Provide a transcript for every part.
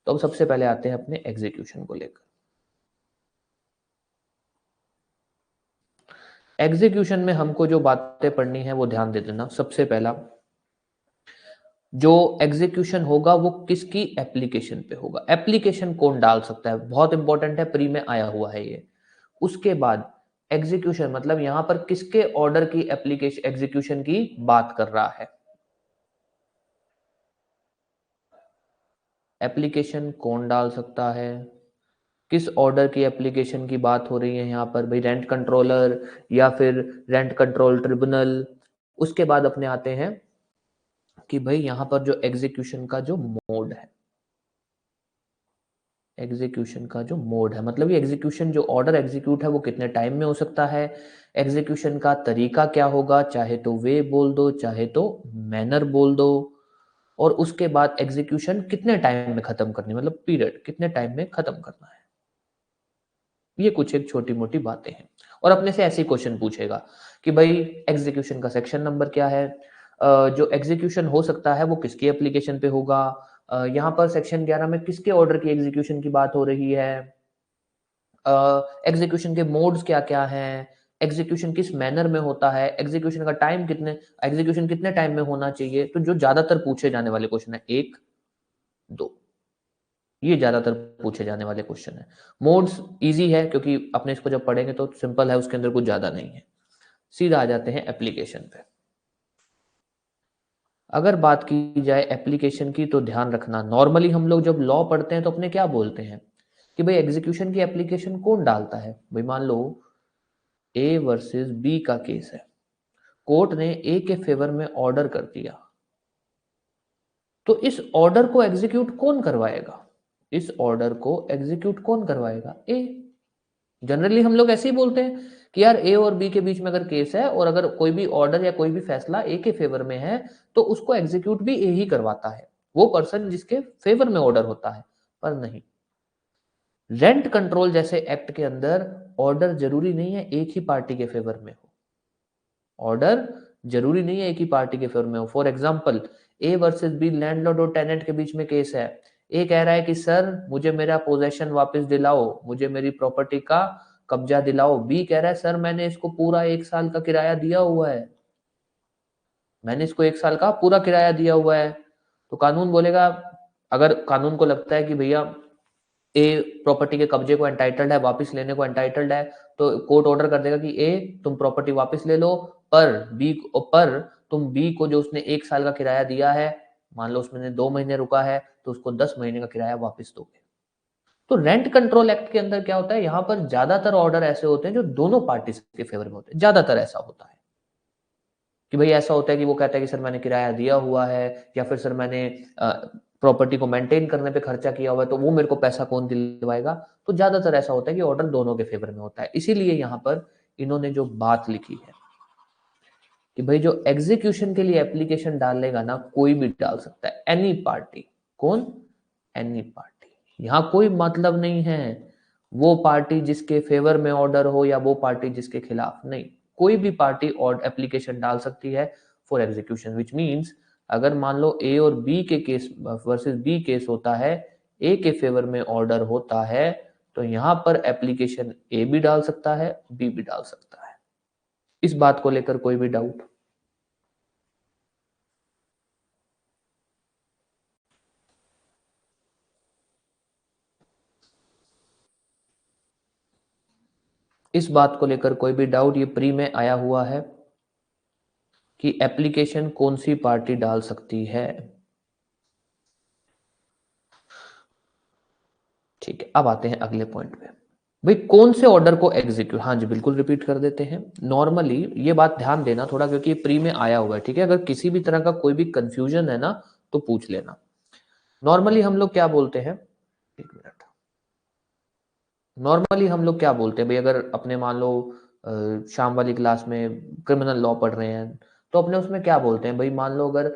तो अब सबसे पहले आते हैं अपने एग्जीक्यूशन को लेकर। एग्जीक्यूशन में हमको जो बातें पढ़नी है वो ध्यान दे देना। सबसे पहला, जो एग्जीक्यूशन होगा वो किसकी एप्लीकेशन पे होगा, एप्लीकेशन कौन डाल सकता है, बहुत इंपॉर्टेंट है, प्री में आया हुआ है ये। उसके बाद एग्जीक्यूशन मतलब यहां पर किसके ऑर्डर की एप्लीकेशन एग्जीक्यूशन की बात कर रहा है, एप्लीकेशन कौन डाल सकता है, किस ऑर्डर की एप्लीकेशन की बात हो रही है यहाँ पर भाई, रेंट कंट्रोलर या फिर रेंट कंट्रोल ट्रिब्यूनल। उसके बाद अपने आते हैं कि भाई यहाँ पर जो एग्जीक्यूशन का जो मोड है, एग्जीक्यूशन का जो मोड है मतलब ये एग्जीक्यूशन जो ऑर्डर एग्जीक्यूट है वो कितने टाइम में हो सकता है, एग्जीक्यूशन का तरीका क्या होगा, चाहे तो वे बोल दो चाहे तो मैनर बोल दो, और उसके बाद एग्जीक्यूशन कितने टाइम में खत्म करनी, मतलब पीरियड कितने टाइम में खत्म करना है। ये कुछ एक छोटी मोटी बातें हैं। और अपने से ऐसे ही क्वेश्चन पूछेगा कि भाई एग्जीक्यूशन का सेक्शन नंबर क्या है, जो एग्जीक्यूशन हो सकता है वो किसकी एप्लीकेशन पे होगा, यहाँ पर सेक्शन 11 में किसके ऑर्डर की एग्जीक्यूशन की बात हो रही है, एग्जीक्यूशन के मोड्स क्या क्या हैं, एग्जीक्यूशन किस मैनर में होता है, एग्जीक्यूशन का टाइम कितने, एग्जीक्यूशन कितने टाइम में होना चाहिए। तो जो ज्यादातर पूछे जाने वाले क्वेश्चन है 1 2, ये ज्यादातर पूछे जाने वाले क्वेश्चन है। मोड्स इजी है क्योंकि अपने इसको जब पढ़ेंगे तो सिंपल है, उसके अंदर कुछ ज्यादा नहीं है। सीधा आ जाते हैं एप्लीकेशन पे। अगर बात की जाए एप्लीकेशन की तो ध्यान रखना, नॉर्मली हम लोग जब लॉ पढ़ते हैं तो अपने क्या बोलते हैं कि भाई एग्जीक्यूशन की एप्लीकेशन कौन डालता है। भाई मान लो ए वर्सेस बी का केस है, कोर्ट ने ए के फेवर में ऑर्डर कर दिया, तो इस ऑर्डर को एग्जीक्यूट कौन करवाएगा, इस ऑर्डर को एग्जीक्यूट कौन करवाएगा, ए। जनरली हम लोग ऐसे ही बोलते हैं कि यार ए और बी के बीच में अगर केस है और अगर कोई भी ऑर्डर या कोई भी फैसला ए के फेवर में है तो उसको एग्जीक्यूट भी ए ही करवाता है, वो पर्सन जिसके फेवर में ऑर्डर होता है। पर नहीं, रेंट कंट्रोल जैसे एक्ट के अंदर ऑर्डर जरूरी नहीं है एक ही पार्टी के फेवर में हो, ऑर्डर जरूरी नहीं है एक ही पार्टी के फेवर में हो। For example A versus B, landlord और टेनेंट के बीच में केस है। ए कह रहा है कि सर मुझे मेरा पोजेशन वापस दिलाओ, मुझे मेरी प्रॉपर्टी का कब्जा दिलाओ। बी कह रहा है सर मैंने इसको पूरा 1 साल का किराया दिया हुआ है, मैंने इसको 1 साल का पूरा किराया दिया हुआ है। तो कानून बोलेगा, अगर कानून को लगता है कि भैया ए प्रॉपर्टी के कब्जे को एंटाइटल्ड है, वापस लेने को एंटाइटल्ड है, तो कोर्ट ऑर्डर कर देगा कि ए तुम प्रॉपर्टी वापस ले लो, पर तुम बी को जो उसने 1 साल का किराया दिया है, मान लो उसने 2 महीने रुका है, तो उसको 10 महीने का किराया वापस दोगे। तो रेंट कंट्रोल एक्ट के अंदर क्या होता है, यहाँ पर ज्यादातर ऑर्डर ऐसे होते हैं जो दोनों पार्टी के फेवर में होते हैं, ज्यादातर ऐसा होता है कि भाई ऐसा होता है कि वो कहता है कि सर मैंने किराया दिया हुआ है, या फिर सर मैंने प्रॉपर्टी को मेंटेन करने पे खर्चा किया हुआ है, तो वो मेरे को पैसा कौन दिलवाएगा। तो ज्यादातर ऐसा होता है कि ऑर्डर दोनों के फेवर में होता है। इसीलिए यहाँ पर इन्होंने जो बात लिखी है कि भाई जो एग्जीक्यूशन के लिए एप्लीकेशन डालेगा ना, कोई भी डाल सकता है, एनी पार्टी। कौन, एनी पार्टी। यहाँ कोई मतलब नहीं है वो पार्टी जिसके फेवर में ऑर्डर हो या वो पार्टी जिसके खिलाफ, नहीं, कोई भी पार्टी और एप्लीकेशन डाल सकती है फॉर एग्जीक्यूशन। विच मीन्स अगर मान लो ए और बी के केस वर्सेस बी केस होता है, ए के फेवर में ऑर्डर होता है, तो यहां पर एप्लीकेशन ए भी डाल सकता है, बी भी डाल सकता है। इस बात को लेकर कोई भी डाउट? इस बात को लेकर कोई भी डाउट? ये प्री में आया हुआ है कि एप्लीकेशन कौन सी पार्टी डाल सकती है। ठीक है, अब आते हैं अगले पॉइंट पे। भाई कौन से ऑर्डर को एग्जीक्यूट, हाँ जी बिल्कुल रिपीट कर देते हैं। नॉर्मली ये बात ध्यान देना थोड़ा क्योंकि प्री में आया हुआ है, ठीक है। अगर किसी भी तरह का कोई भी कंफ्यूजन है ना तो पूछ लेना। नॉर्मली हम लोग क्या बोलते हैं, एक मिनट, नॉर्मली हम लोग क्या बोलते हैं भाई, अगर अपने मान लो शाम वाली क्लास में क्रिमिनल लॉ पढ़ रहे हैं तो अपने उसमें क्या बोलते हैं भाई, मान लो अगर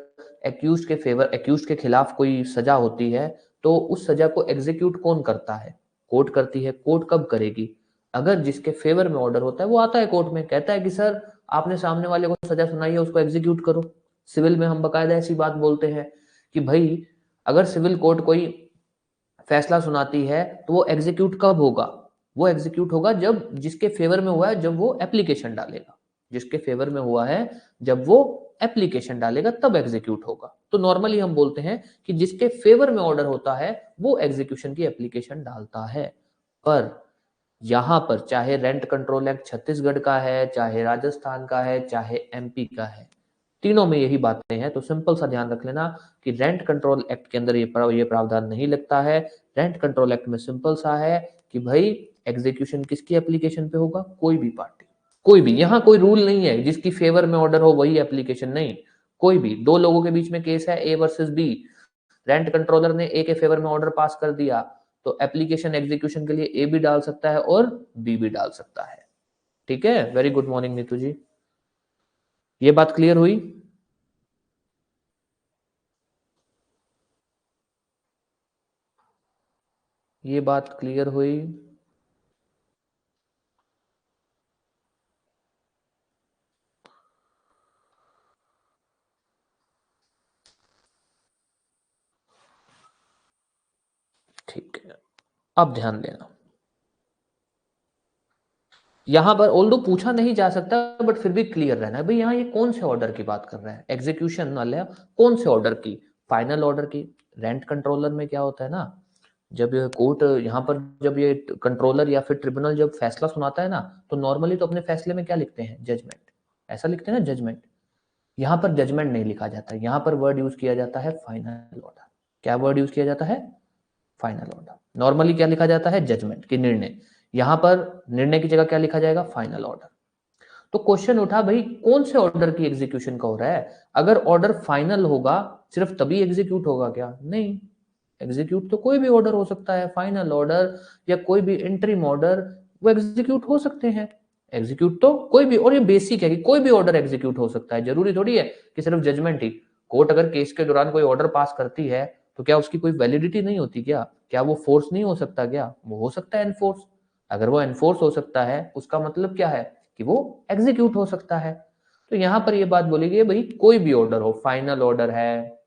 एक्यूज के फेवर, एक्यूज के खिलाफ कोई सजा होती है तो उस सजा को एग्जीक्यूट कौन करता है, कोर्ट करती है। कोर्ट कब करेगी, अगर जिसके फेवर में ऑर्डर होता है वो आता है कोर्ट में, कहता है कि सर आपने सामने वाले को सजा सुनाई है उसको एग्जीक्यूट करो। सिविल में हम बकायदा ऐसी बात बोलते हैं कि भाई अगर सिविल कोर्ट कोई फैसला सुनाती है तो वो एग्जीक्यूट कब होगा? वो एग्जीक्यूट होगा जब जिसके फेवर में हुआ है, जब वो एप्लीकेशन डालेगा। जिसके फेवर में हुआ है जब वो एप्लीकेशन डालेगा तब एग्जीक्यूट होगा। तो नॉर्मली हम बोलते हैं कि जिसके फेवर में ऑर्डर होता है वो एग्जीक्यूशन की एप्लीकेशन डालता है। पर यहां पर चाहे रेंट कंट्रोल एक्ट छत्तीसगढ़ का है, चाहे राजस्थान का है, चाहे एमपी का है, तीनों में यही बातें हैं। तो सिंपल सा ध्यान रख लेना कि रेंट कंट्रोल एक्ट के अंदर ये प्रावधान नहीं लगता है। रेंट कंट्रोल एक्ट में सिंपल सा है कि भाई एग्जीक्यूशन किसकी एप्लीकेशन पे होगा? कोई भी पार्टी, कोई भी। यहाँ कोई रूल नहीं है जिसकी फेवर में ऑर्डर हो वही एप्लीकेशन, नहीं। कोई भी दो लोगों के बीच में केस है, A versus B, rent controller ने ए के फेवर में ऑर्डर पास कर दिया तो एप्लीकेशन एग्जीक्यूशन के लिए ए भी डाल सकता है और बी भी डाल सकता है। ठीक है, वेरी गुड मॉर्निंग नीतू जी। ये बात क्लियर हुई? ये बात क्लियर हुई? ठीक है, अब ध्यान देना। यहां पर ऑल्दो पूछा नहीं जा सकता बट फिर भी क्लियर रहना है भाई, यहाँ ये कौन से ऑर्डर की बात कर रहा है? एग्जीक्यूशन वाले कौन से ऑर्डर की? फाइनल ऑर्डर की। रेंट कंट्रोलर में क्या होता है ना, जब ये कोर्ट यहाँ पर जब ये कंट्रोलर या फिर ट्रिब्यूनल जब फैसला सुनाता है ना, तो नॉर्मली तो अपने फैसले में क्या लिखते हैं? जजमेंट। ऐसा लिखते हैं ना, जजमेंट। यहाँ पर जजमेंट नहीं लिखा जाता, यहाँ पर वर्ड यूज किया जाता है फाइनल ऑर्डर। क्या वर्ड यूज किया जाता है? Final order. नॉर्मली क्या लिखा जाता है? जजमेंट की निर्णय। यहां पर निर्णय की जगह क्या लिखा जाएगा? Final order. तो क्वेश्चन उठा भाई कौन से ऑर्डर की एग्जीक्यूशन का हो रहा है? अगर ऑर्डर फाइनल होगा सिर्फ तभी एग्जीक्यूट होगा क्या? नहीं, एग्जीक्यूट तो कोई भी ऑर्डर हो सकता है। फाइनल ऑर्डर या कोई भी इंटरिम ऑर्डर वो एग्जीक्यूट हो सकते हैं। एग्जीक्यूट तो कोई भी, और ये बेसिक है कि कोई भी ऑर्डर एग्जीक्यूट हो सकता है। जरूरी थोड़ी है कि सिर्फ जजमेंट ही। कोर्ट अगर केस के दौरान कोई ऑर्डर पास करती है तो क्या उसकी कोई वैलिडिटी नहीं होती क्या? क्या वो फोर्स नहीं हो सकता क्या? वो हो सकता है एनफोर्स। अगर वो एनफोर्स हो सकता है उसका मतलब क्या है? कि वो एग्जीक्यूट हो सकता है। तो यहां पर ये बात बोली गई भाई कोई भी ऑर्डर हो, फाइनल ऑर्डर है,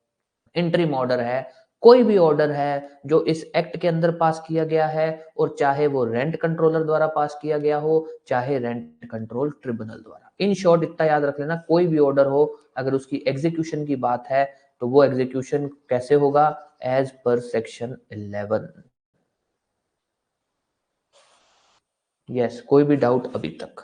इंटरिम ऑर्डर है, कोई भी ऑर्डर है जो इस एक्ट के अंदर पास किया गया है, और चाहे वो रेंट कंट्रोलर द्वारा पास किया गया हो, चाहे रेंट कंट्रोल ट्रिब्यूनल द्वारा। इन शॉर्ट इतना याद रख लेना, कोई भी ऑर्डर हो अगर उसकी एग्जीक्यूशन की बात है तो वो एग्जीक्यूशन कैसे होगा? As per section 11। यस, कोई भी डाउट अभी तक?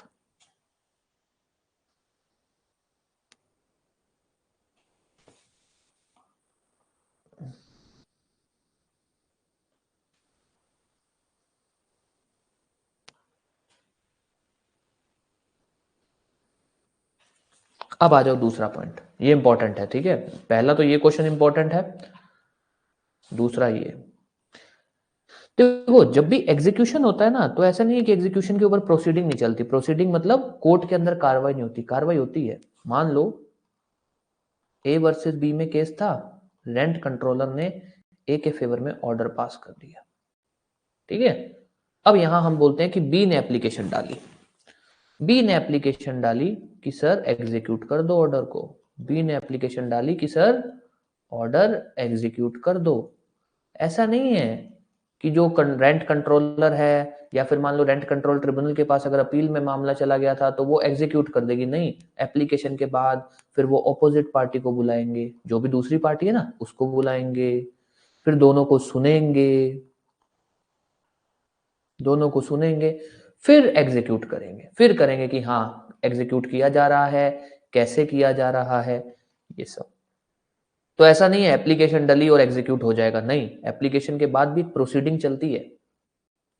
अब आ जाओ दूसरा पॉइंट, ये इंपॉर्टेंट है। ठीक है, पहला तो ये क्वेश्चन इंपॉर्टेंट है, दूसरा ये। देखो जब भी एग्जीक्यूशन होता है ना तो ऐसा नहीं है कि एग्जीक्यूशन के ऊपर प्रोसीडिंग नहीं चलती। प्रोसीडिंग मतलब कोर्ट के अंदर कार्रवाई नहीं होती, कार्रवाई होती है। मान लो ए वर्सेस बी में केस था, रेंट कंट्रोलर ने ए के फेवर में ऑर्डर पास कर दिया। ठीक है, अब यहां हम बोलते हैं कि बी ने एप्लीकेशन डाली। बी ने एप्लीकेशन डाली कि सर एग्जीक्यूट कर दो ऑर्डर को। बी ने एप्लीकेशन डाली कि सर ऑर्डर एग्जीक्यूट कर दो। ऐसा नहीं है कि जो रेंट कंट्रोलर है या फिर मान लो रेंट कंट्रोल ट्रिब्यूनल के पास अगर अपील में मामला चला गया था तो वो एग्जीक्यूट कर देगी। नहीं, एप्लीकेशन के बाद फिर वो ऑपोजिट पार्टी को बुलाएंगे, जो भी दूसरी पार्टी है ना उसको बुलाएंगे, फिर दोनों को सुनेंगे, दोनों को सुनेंगे, फिर एग्जीक्यूट करेंगे। फिर करेंगे कि हाँ एग्जीक्यूट किया जा रहा है, कैसे किया जा रहा है, ये सब। तो ऐसा नहीं है एप्लीकेशन डली और एग्जीक्यूट हो जाएगा, नहीं, एप्लीकेशन के बाद भी प्रोसीडिंग चलती है।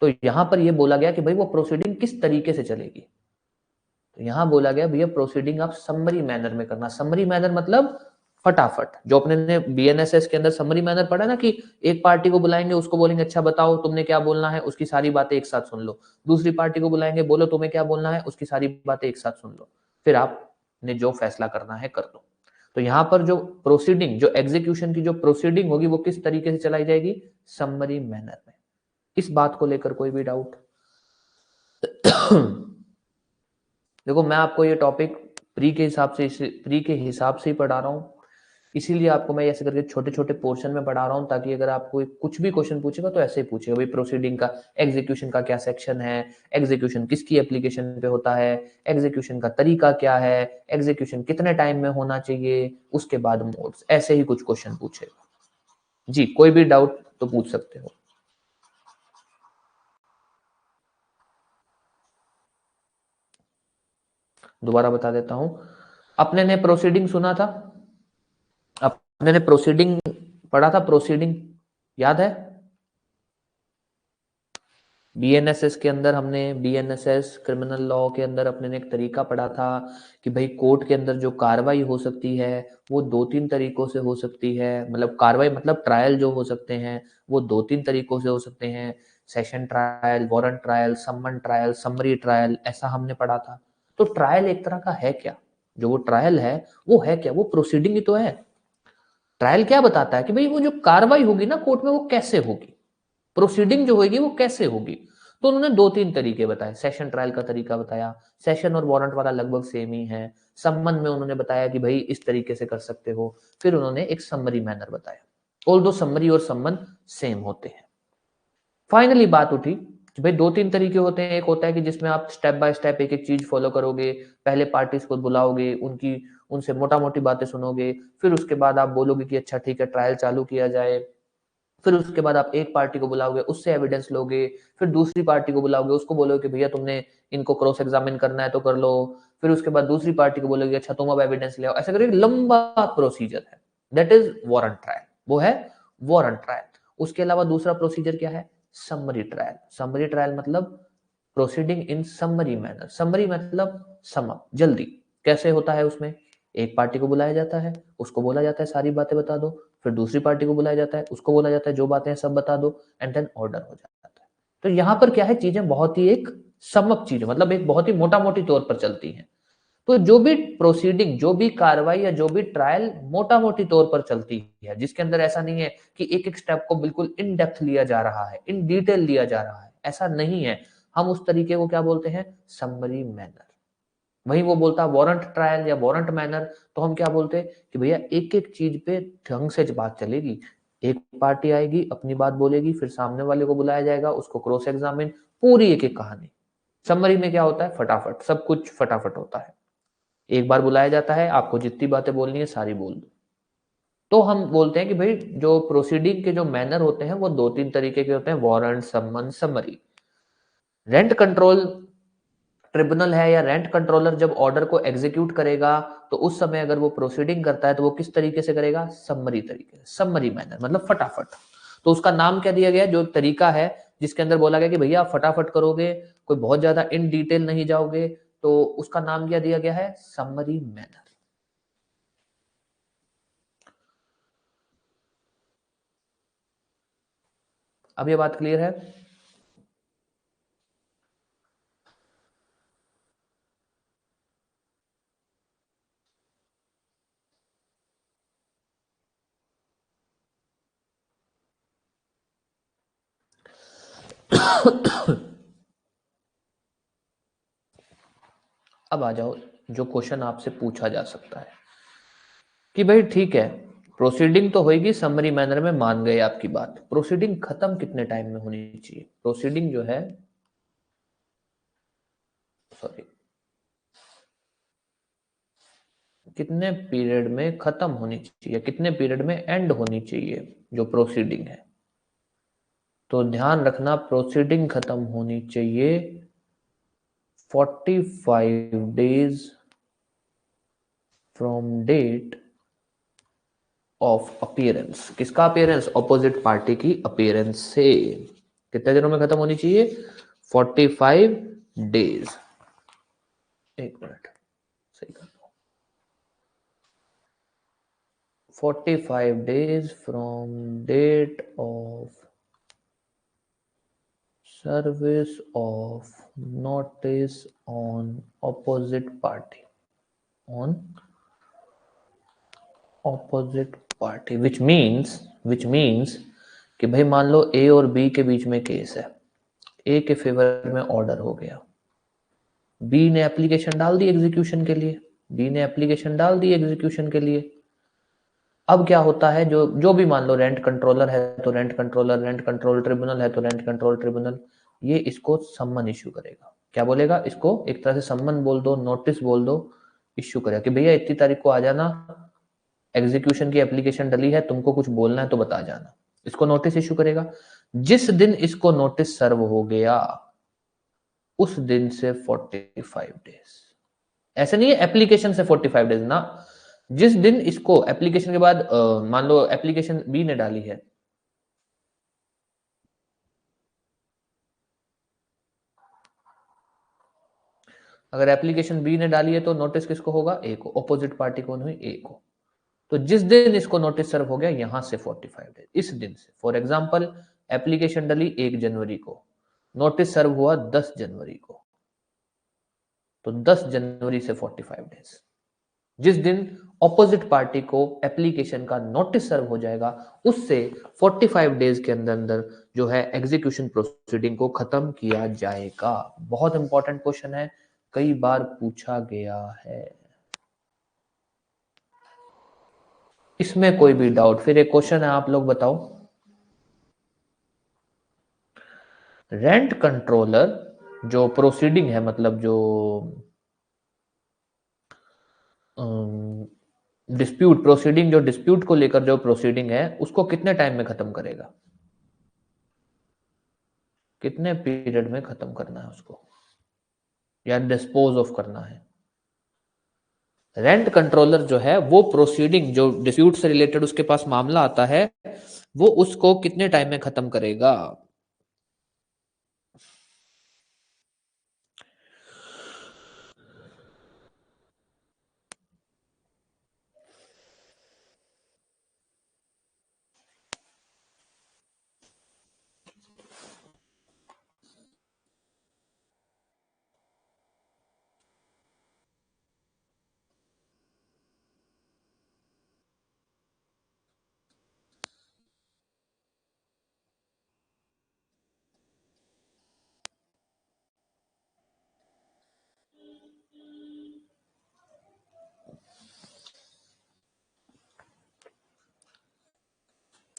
तो यहां पर यह बोला गया कि भाई वो प्रोसीडिंग किस तरीके से चलेगी। तो यहां बोला गया भैया प्रोसीडिंग आप समरी मैनर में करना। समरी मैनर मतलब फटाफट, जो अपने ने बीएनएसएस के अंदर समरी मैनर पढ़ा ना कि एक पार्टी को बुलाएंगे, उसको बोलेंगे अच्छा बताओ तुमने क्या बोलना है, उसकी सारी बातें एक साथ सुन लो। दूसरी पार्टी को बुलाएंगे, बोलो तुम्हें क्या बोलना है, उसकी सारी बातें एक साथ सुन लो, फिर आपने जो फैसला करना है कर दो। तो यहाँ पर जो प्रोसीडिंग, जो एग्जीक्यूशन की जो प्रोसीडिंग होगी वो किस तरीके से चलाई जाएगी? समरी मैनर में। इस बात को लेकर कोई भी डाउट? देखो मैं आपको ये टॉपिक प्री के हिसाब से ही पढ़ा रहा हूँ। इसीलिए आपको मैं ऐसे करके छोटे छोटे पोर्शन में पढ़ा रहा हूँ, ताकि अगर आपको कुछ भी क्वेश्चन पूछेगा तो ऐसे ही पूछेगा, भाई प्रोसीडिंग का एग्जीक्यूशन का क्या सेक्शन है, एग्जीक्यूशन किसकी एप्लीकेशन पे होता है, एग्जीक्यूशन का तरीका क्या है, एग्जीक्यूशन कितने टाइम में होना चाहिए, उसके बाद मोड्स, ऐसे ही कुछ क्वेश्चन पूछेगा। जी, कोई भी डाउट तो पूछ सकते हो। दोबारा बता देता हूं, अपने ने प्रोसीडिंग सुना था, अपने ने प्रोसीडिंग पढ़ा था, प्रोसीडिंग याद है? बीएनएसएस के अंदर हमने, बीएनएसएस क्रिमिनल लॉ के अंदर अपने ने एक तरीका पढ़ा था कि भाई कोर्ट के अंदर जो कार्रवाई हो सकती है वो 2-3 तरीकों से हो सकती है, मतलब कार्रवाई मतलब ट्रायल जो हो सकते हैं वो 2-3 तरीकों से हो सकते हैं, सेशन ट्रायल, वारंट ट्रायल, सम्मन ट्रायल, समरी ट्रायल, ऐसा हमने पढ़ा था। तो ट्रायल एक तरह का है क्या? जो वो ट्रायल है वो है क्या? वो प्रोसीडिंग ही तो है। ट्रायल क्या बताता है कि भाई वो जो कार्रवाई होगी ना कोर्ट में वो कैसे होगी, प्रोसीडिंग जो होगी वो कैसे होगी। तो उन्होंने 2-3 तरीके बताए, सेशन ट्रायल का तरीका बताया, सेशन और वारंट वाला लगभग सेम ही है, सम्मन में उन्होंने बताया कि भाई इस तरीके से कर सकते हो, फिर उन्होंने एक समरी मैनर बताया। ऑल्दो समरी और सम्मन सेम होते हैं। फाइनली बात उठी कि भाई 2-3 तरीके होते हैं, एक होता है कि जिसमें आप स्टेप बाय स्टेप एक एक चीज फॉलो करोगे, पहले पार्टीज को बुलाओगे, उनकी उनसे मोटा मोटी बातें सुनोगे, फिर उसके बाद आप बोलोगे कि अच्छा ठीक है ट्रायल चालू किया जाए, फिर उसके बाद आप एक पार्टी को बुलाओगे, उससे एविडेंस लोगे, फिर दूसरी पार्टी को बुलाओगे, उसको बोलोगे कि भैया तुमने इनको क्रॉस एग्जामिन करना है तो कर लो, फिर उसके बाद दूसरी पार्टी को बोलोगे अच्छा तुम अब एविडेंस ले आओ, ऐसा करके लंबा प्रोसीजर है, दैट इज वारंट ट्रायल, वो है वारंट ट्रायल। उसके अलावा दूसरा प्रोसीजर क्या है? Summary trial. समरी ट्रायल मतलब proceeding in summary manner, summary मतलब सम जल्दी। कैसे होता है? उसमें एक पार्टी को बुलाया जाता है, उसको बोला जाता है सारी बातें बता दो, फिर दूसरी पार्टी को बुलाया जाता है, उसको बोला जाता है जो बातें हैं सब बता दो, एंड देन ऑर्डर हो जाता है। तो यहाँ पर क्या है, चीजें बहुत ही एक समक चीज, मतलब एक बहुत ही मोटा मोटी तौर पर चलती हैं। तो जो भी प्रोसीडिंग, जो भी कार्रवाई या जो भी ट्रायल मोटा मोटी तौर पर चलती है, जिसके अंदर ऐसा नहीं है कि एक एक स्टेप को बिल्कुल इन डेप्थ लिया जा रहा है, इन डिटेल लिया जा रहा है, ऐसा नहीं है, हम उस तरीके को क्या बोलते हैं? Summary manner. वहीं वो बोलता वारंट ट्रायल या वारंट मैनर, तो हम क्या बोलते कि भैया एक एक चीज पे ढंग से बात चलेगी, एक पार्टी आएगी अपनी बात बोलेगी, फिर सामने वाले को बुलाया जाएगा, उसको क्रॉस एग्जामिन, पूरी एक एक कहानी। समरी में क्या होता है? फटाफट सब कुछ फटाफट होता है, एक बार बुलाया जाता है, आपको जितनी बातें बोलनी है सारी बोल दो। तो हम बोलते हैं कि भाई जो प्रोसीडिंग के जो मैनर होते हैं वो 2-3 तरीके के होते हैं, वारंट, सम्मन, समरी। रेंट कंट्रोल ट्रिब्यूनल है या रेंट कंट्रोलर जब ऑर्डर को एग्जीक्यूट करेगा तो उस समय अगर वो प्रोसीडिंग करता है तो वो किस तरीके से करेगा? समरी तरीके से, समरी मैनर मतलब फटाफट। तो उसका नाम क्या दिया गया? जो तरीका है जिसके अंदर बोला गया कि भैया आप फटाफट करोगे, कोई बहुत ज्यादा इन डिटेल नहीं जाओगे, तो उसका नाम क्या दिया गया है? Summary manner. अब ये बात क्लियर है? अब आ जाओ जो क्वेश्चन आपसे पूछा जा सकता है कि भाई ठीक है, प्रोसीडिंग तो होगी समरी मैनर में, मान गए आपकी बात, प्रोसीडिंग खत्म कितने टाइम में होनी चाहिए? प्रोसीडिंग जो है, सॉरी, कितने पीरियड में खत्म होनी चाहिए, कितने पीरियड में एंड होनी चाहिए जो प्रोसीडिंग है? तो ध्यान रखना, प्रोसीडिंग खत्म होनी चाहिए 45 days from date of appearance. किसका अपीयरेंस? ऑपोजिट पार्टी की अपीयरेंस से। कितने दिनों में खत्म होनी चाहिए? 45 डेज। एक मिनट, सही कर लो, 45 days from date of service of notice on opposite party, on opposite party, which means कि भाई मान लो ए और बी के बीच में केस है, ए के फेवर में ऑर्डर हो गया, बी ने एप्लीकेशन डाल दी एग्जीक्यूशन के लिए, बी ने एप्लीकेशन डाल दी एग्जीक्यूशन के लिए। अब क्या होता है, जो जो भी मान लो रेंट कंट्रोलर है तो rent controller, rent control tribunal है तो रेंट कंट्रोल ट्रिब्यूनल, ये इसको सम्मन इश्यू करेगा। क्या बोलेगा? इसको एक तरह से सम्मन बोल दो, नोटिस बोल दो, इश्यू करेगा कि भैया इतनी तारीख को आ जाना, एग्जीक्यूशन की एप्लीकेशन डली है, तुमको कुछ बोलना है तो बता जाना। इसको नोटिस इश्यू करेगा। जिस दिन इसको नोटिस सर्व हो गया उस दिन से 45 डेज, ऐसे नहीं है एप्लीकेशन से 45 डेज ना, जिस दिन इसको एप्लीकेशन के बाद मान लो एप्लीकेशन बी ने डाली है, अगर एप्लीकेशन बी ने डाली है तो नोटिस किसको होगा? ए को। ऑपोजिट पार्टी कौन हुई? ए को। तो जिस दिन इसको नोटिस सर्व हो गया यहां से 45 डेज, इस दिन से। फॉर एग्जांपल एप्लीकेशन डली 1 जनवरी को, नोटिस सर्व हुआ 10 जनवरी को, तो 10 जनवरी से 45 डेज। जिस दिन ऑपोजिट पार्टी को एप्लीकेशन का नोटिस सर्व हो जाएगा उससे 45 डेज के अंदर अंदर जो है एग्जीक्यूशन प्रोसीडिंग को खत्म किया जाएगा। बहुत इंपॉर्टेंट क्वेश्चन है, कई बार पूछा गया है। इसमें कोई भी डाउट? फिर एक क्वेश्चन है, आप लोग बताओ, रेंट कंट्रोलर जो प्रोसीडिंग है, मतलब जो डिस्प्यूट प्रोसीडिंग, जो डिस्प्यूट को लेकर जो प्रोसीडिंग है उसको कितने टाइम में खत्म करेगा? कितने पीरियड में खत्म करना है उसको, या डिस्पोज ऑफ करना है? रेंट कंट्रोलर जो है वो प्रोसीडिंग, जो डिस्प्यूट से रिलेटेड उसके पास मामला आता है, वो उसको कितने टाइम में खत्म करेगा?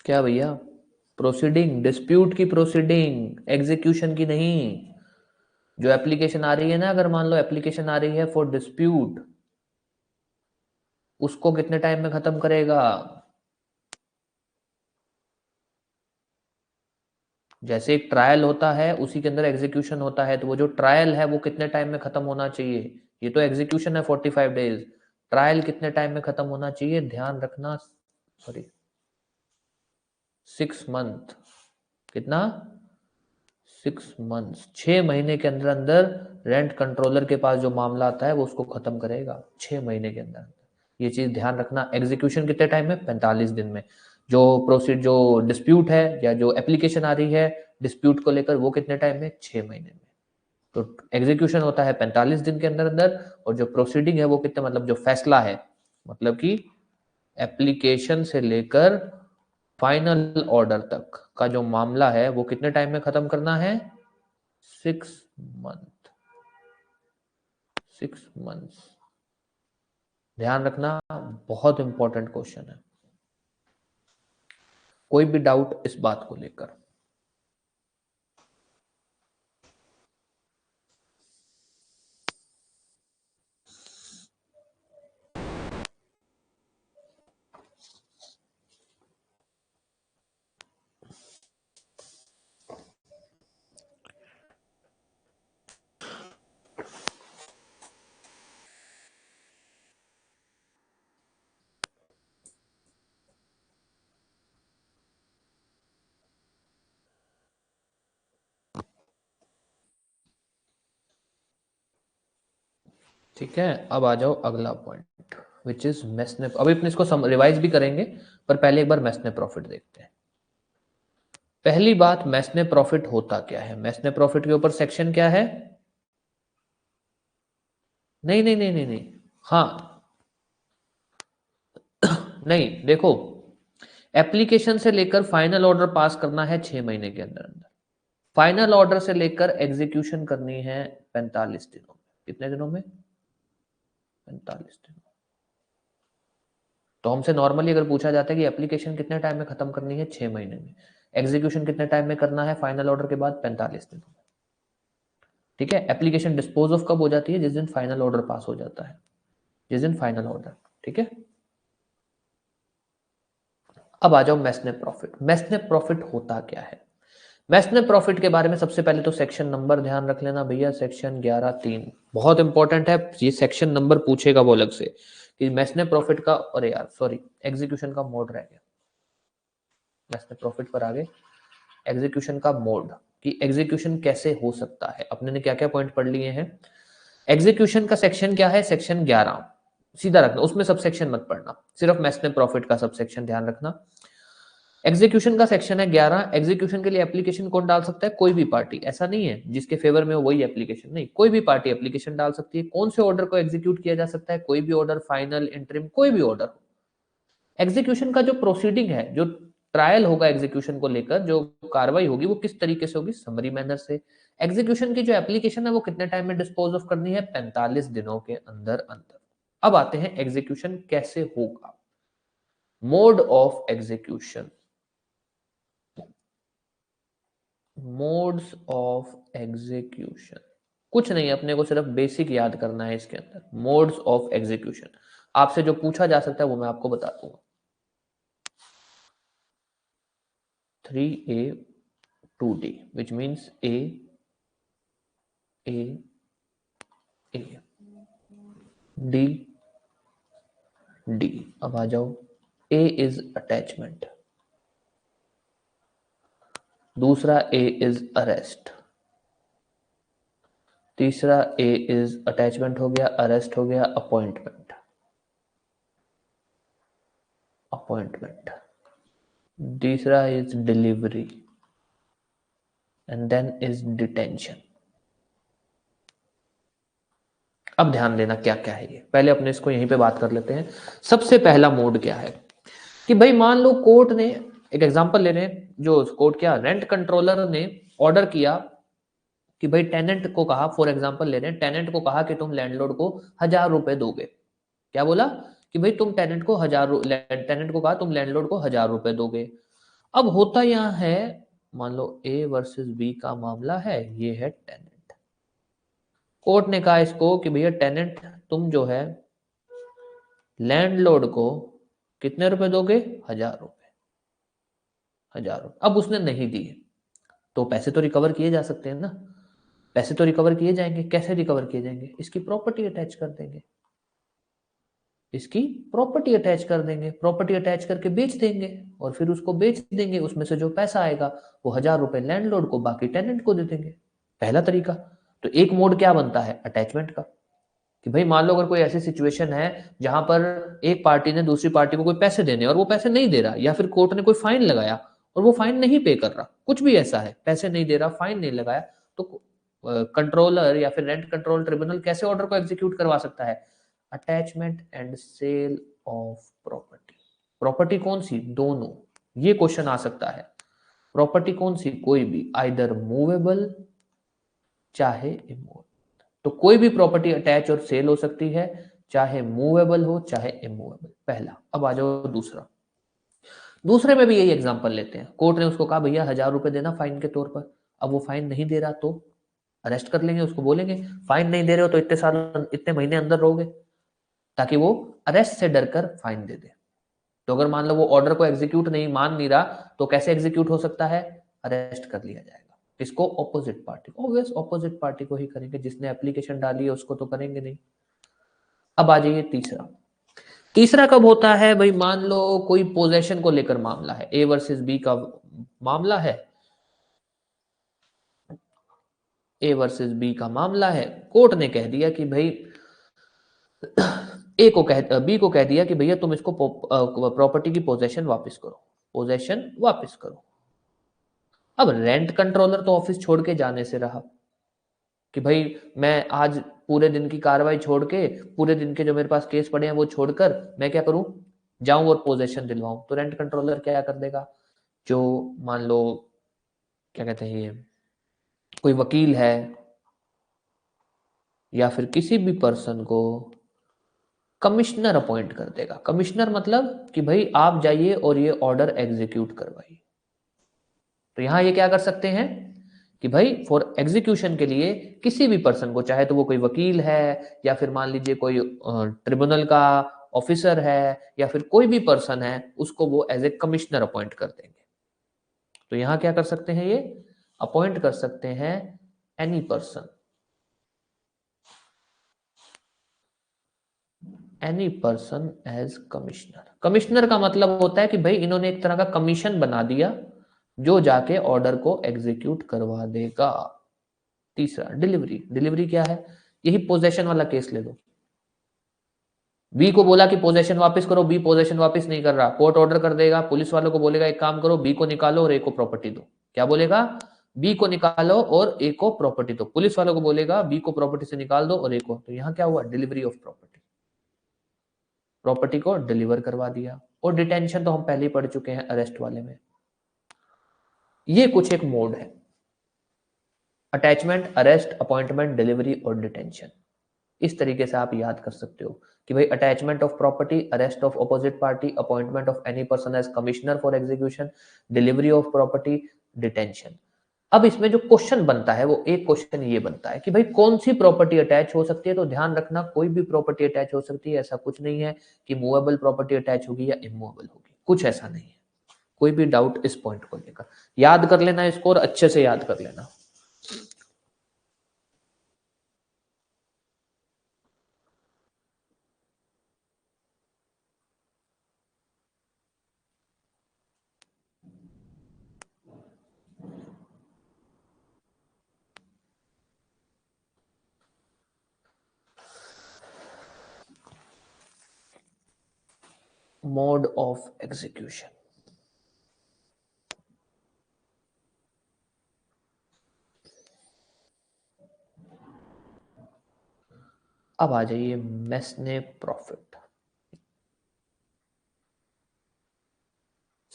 क्या भैया? प्रोसीडिंग, डिस्प्यूट की प्रोसीडिंग, एग्जीक्यूशन की नहीं। जो एप्लीकेशन आ रही है ना, अगर मान लो एप्लीकेशन आ रही है फॉर डिस्प्यूट, उसको कितने टाइम में खत्म करेगा? जैसे एक ट्रायल होता है उसी के अंदर एग्जीक्यूशन होता है, तो वो जो ट्रायल है वो कितने टाइम में खत्म होना चाहिए? ये तो एग्जीक्यूशन है 45 डेज, ट्रायल कितने टाइम में खत्म होना चाहिए? ध्यान रखना, सॉरी 6 मंथ। कितना? 6 मंथ्स, 6 महीने के अंदर अंदर रेंट कंट्रोलर के पास जो मामला आता है वो उसको खत्म करेगा 6 महीने के अंदर। ये चीज ध्यान रखना। एग्जीक्यूशन कितने टाइम में? 45 दिन में। जो प्रोसीड, जो डिस्प्यूट है या जो एप्लीकेशन आ रही है डिस्प्यूट को लेकर, वो कितने टाइम में? 6 महीने में। तो एग्जीक्यूशन होता है 45 दिन के अंदर अंदर, और जो प्रोसीडिंग है वो कितने, मतलब जो फैसला है, मतलब कि एप्लीकेशन से लेकर फाइनल ऑर्डर तक का जो मामला है वो कितने टाइम में खत्म करना है? 6 मंथ, 6 मंथ्स। ध्यान रखना, बहुत इंपॉर्टेंट क्वेश्चन है। कोई भी डाउट इस बात को लेकर? ठीक है, अब आ जाओ अगला पॉइंट, विच इज मेसने। अभी अपने इसको रिवाइज भी करेंगे, पर पहले एक बार मेसने प्रॉफिट देखते हैं। पहली बात, मेसने प्रॉफिट होता क्या है? मेसने प्रॉफिट के ऊपर सेक्शन क्या है? नहीं नहीं नहीं नहीं नहीं, हाँ नहीं, देखो, एप्लीकेशन से लेकर फाइनल ऑर्डर पास करना है 6 महीने के अंदर अंदर, फाइनल ऑर्डर से लेकर एग्जीक्यूशन करनी है 45 दिनों में। कितने दिनों में? 45 दिनों। तो हमसे नॉर्मली अगर पूछा जाता है कि एप्लीकेशन कितने टाइम में खत्म करनी है, 6 महीने में, एग्जीक्यूशन कितने टाइम में करना है फाइनल ऑर्डर के बाद, 45 दिन में। ठीक है, एप्लीकेशन डिस्पोज ऑफ कब हो जाती है, जिस दिन फाइनल ऑर्डर पास हो जाता है, जिस दिन फाइनल ऑर्डर। ठीक है, अब आ जाओ मैस्नेप प्रॉफिट। मैस्नेप प्रॉफिट होता क्या है? मैस्नेप प्रॉफिट के बारे में सबसे पहले तो सेक्शन नंबर ध्यान रख लेना भैया, सेक्शन 11(3) बहुत इंपॉर्टेंट है, ये सेक्शन नंबर पूछेगा वो अलग से कि मैस्नेप प्रॉफिट का, अरे यार सॉरी, एग्जीक्यूशन का मोड रह गया, मैस्नेप प्रॉफिट पर आगे एग्जीक्यूशन का मोड, कि एग्जीक्यूशन कैसे हो सकता है। अपने ने क्या क्या पॉइंट पढ़ लिए हैं। एग्जीक्यूशन का सेक्शन क्या है, सेक्शन 11, सीधा रखना, उसमें सब सेक्शन मत पढ़ना, सिर्फ मैस्नेप प्रॉफिट का सब सेक्शन ध्यान रखना। एग्जीक्यूशन का सेक्शन है 11। एग्जीक्यूशन के लिए एप्लीकेशन कौन डाल सकता है, कोई भी पार्टी, ऐसा नहीं है जिसके फेवर में हो वही एप्लीकेशन, नहीं, कोई भी पार्टी एप्लीकेशन डाल सकती है। कौन से ऑर्डर को एग्जीक्यूट किया जा सकता है, कोई भी ऑर्डर, फाइनल, इंटरिम, कोई भी ऑर्डर। एग्जीक्यूशन का जो प्रोसीडिंग है, जो ट्रायल होगा एग्जीक्यूशन को लेकर, जो कार्रवाई होगी वो किस तरीके से होगी, समरी मैनर से। एग्जीक्यूशन की जो एप्लीकेशन है वो कितने टाइम में डिस्पोज ऑफ करनी है, 45 दिनों के अंदर अंदर। अब आते हैं एग्जीक्यूशन कैसे होगा, mode of execution. Modes of execution कुछ नहीं, अपने को सिर्फ बेसिक याद करना है इसके अंदर। मोड्स ऑफ एग्जीक्यूशन आपसे जो पूछा जा सकता है वो मैं आपको बता दूंगा। 3A 2D which means A D D। अब आ जाओ, A इज अटैचमेंट, दूसरा A इज अरेस्ट, तीसरा A इज अटैचमेंट हो गया, अरेस्ट हो गया, अपॉइंटमेंट, अपॉइंटमेंट, तीसरा is delivery and then is detention. अब ध्यान देना क्या क्या है ये, पहले अपने इसको यहीं पे बात कर लेते हैं। सबसे पहला मोड क्या है कि भाई मान लो कोर्ट ने, एक एग्जांपल ले रहे हैं, जो कोर्ट क्या, रेंट कंट्रोलर ने ऑर्डर किया कि भाई टेनेंट को कहा, फॉर एग्जांपल ले रहे हैं, टेनेंट को कहा कि तुम लैंडलॉर्ड को 1,000 रुपए दोगे। क्या बोला कि भाई तुम टेनेंट को टेनेंट को कहा तुम लैंडलॉर्ड को 1,000 रुपए दोगे। अब होता यहां है, मान लो ए वर्सेस बी का मामला है, ये है टेनेंट। कोर्ट ने कहा इसको कि भैया टेनेंट तुम जो है लैंडलॉर्ड को कितने रुपए दोगे, 1,000 रुपए, 1,000 रुपए। अब उसने नहीं दिए तो पैसे तो रिकवर किए जा सकते हैं ना, पैसे तो रिकवर किए जाएंगे। कैसे रिकवर किए जाएंगे, इसकी प्रॉपर्टी अटैच कर देंगे, इसकी प्रॉपर्टी अटैच कर देंगे, प्रॉपर्टी अटैच करके बेच देंगे और फिर उसको बेच देंगे, उसमें से जो पैसा आएगा वो 1,000 रुपए लैंडलॉर्ड को, बाकी टेनेंट को दे देंगे। पहला तरीका। तो एक मोड क्या बनता है, अटैचमेंट का, कि भाई मान लो अगर कोई ऐसी सिचुएशन है जहां पर एक पार्टी ने दूसरी पार्टी को कोई पैसे देने और वो पैसे नहीं दे रहा, या फिर कोर्ट ने कोई फाइन लगाया और वो फाइन नहीं पे कर रहा, कुछ भी ऐसा है, पैसे नहीं दे रहा, फाइन नहीं लगाया, तो कंट्रोलर या फिर रेंट कंट्रोल ट्रिब्यूनल कैसे ऑर्डर को एग्जीक्यूट करवा सकता है, attachment and sale of property. Property कौन सी, दोनों, ये क्वेश्चन आ सकता है। प्रॉपर्टी कौन सी, कोई भी, आइदर मूवेबल चाहे इमूवेबल। तो कोई भी प्रॉपर्टी अटैच और सेल हो सकती है, चाहे मूवेबल हो चाहे इमूवेबल, पहला। अब आ जाओ दूसरा। दूसरे में भी यही एग्जांपल लेते हैं, कोर्ट ने उसको कहा भैया 1,000 रुपए देना फाइन के तौर पर। अब वो फाइन नहीं दे रहा तो अरेस्ट कर लेंगे, उसको बोलेंगे फाइन नहीं दे रहे हो तो इतने साल, इतने महीने अंदर रहोगे, ताकि वो अरेस्ट से डर कर फाइन दे दे। तो अगर मान लो वो ऑर्डर को एग्जीक्यूट नहीं, मान नहीं रहा, तो कैसे एग्जीक्यूट हो सकता है, अरेस्ट कर लिया जाएगा। किसको, ऑपोजिट पार्टी को, ऑब्वियस ऑपोजिट पार्टी को ही करेंगे, जिसने एप्लीकेशन डाली है उसको तो करेंगे नहीं। अब आ जाइए तीसरा। तीसरा कब होता है भाई, मान लो कोई पोजेशन को लेकर मामला है, ए वर्सेस बी का मामला है, ए वर्सेस बी का मामला है, कोर्ट ने कह दिया कि भाई ए को कह, बी को कह दिया कि भैया तुम इसको प्रॉपर्टी की पोजेशन वापस करो, पोजेशन वापस करो। अब रेंट कंट्रोलर तो ऑफिस छोड़ के जाने से रहा कि भाई मैं आज पूरे दिन की कार्रवाई छोड़ के, पूरे दिन के जो मेरे पास केस पड़े हैं वो छोड़कर मैं क्या करूं, जाऊं और पोजेशन दिलवाऊं। तो रेंट कंट्रोलर क्या कर देगा, जो मान लो क्या कहते हैं ये, कोई वकील है या फिर किसी भी पर्सन को कमिश्नर अपॉइंट कर देगा। कमिश्नर मतलब कि भाई आप जाइए और ये ऑर्डर एग्जीक्यूट करवाइए। तो यहां ये क्या कर सकते हैं कि भाई फॉर एग्जीक्यूशन के लिए किसी भी पर्सन को, चाहे तो वो कोई वकील है या फिर मान लीजिए कोई ट्रिब्यूनल का ऑफिसर है या फिर कोई भी पर्सन है, उसको वो एज ए कमिश्नर अपॉइंट कर देंगे। तो यहां क्या कर सकते हैं, ये अपॉइंट कर सकते हैं any person, any person as commissioner. Commissioner का मतलब होता है कि भाई इन्होंने एक तरह का कमीशन बना दिया जो जाके ऑर्डर को एग्जीक्यूट करवा देगा। तीसरा डिलीवरी। डिलीवरी क्या है, यही पोजेशन वाला केस ले लो। बी को बोला कि पोजेशन वापस करो, बी पोजेशन वापस नहीं कर रहा, कोर्ट ऑर्डर कर देगा, पुलिस वालों को बोलेगा एक काम करो, बी को निकालो और ए को प्रॉपर्टी दो। क्या बोलेगा, बी को निकालो और ए को प्रॉपर्टी दो। पुलिस वालों को बोलेगा बी को प्रॉपर्टी से निकाल दो और ए को। तो यहां क्या हुआ, डिलीवरी ऑफ प्रॉपर्टी, प्रॉपर्टी को डिलीवर करवा दिया। और डिटेंशन तो हम पहले ही पढ़ चुके हैं अरेस्ट वाले में। ये कुछ एक मोड है, अटैचमेंट, अरेस्ट, अपॉइंटमेंट, डिलीवरी और डिटेंशन। इस तरीके से आप याद कर सकते हो कि भाई attachment of property, arrest of opposite party, appointment of any person as commissioner for execution, delivery of property, detention. अब इसमें जो क्वेश्चन बनता है वो एक क्वेश्चन ये बनता है कि भाई कौन सी प्रॉपर्टी अटैच हो सकती है। तो ध्यान रखना कोई भी प्रॉपर्टी अटैच हो सकती है, ऐसा कुछ नहीं है कि मूवेबल प्रॉपर्टी अटैच होगी या इमूवेबल होगी, कुछ ऐसा नहीं है। कोई भी डाउट इस पॉइंट को लेकर याद कर लेना इसको और अच्छे से याद कर लेना। Mode of execution. अब आ जाइए मैस्ने प्रॉफिट।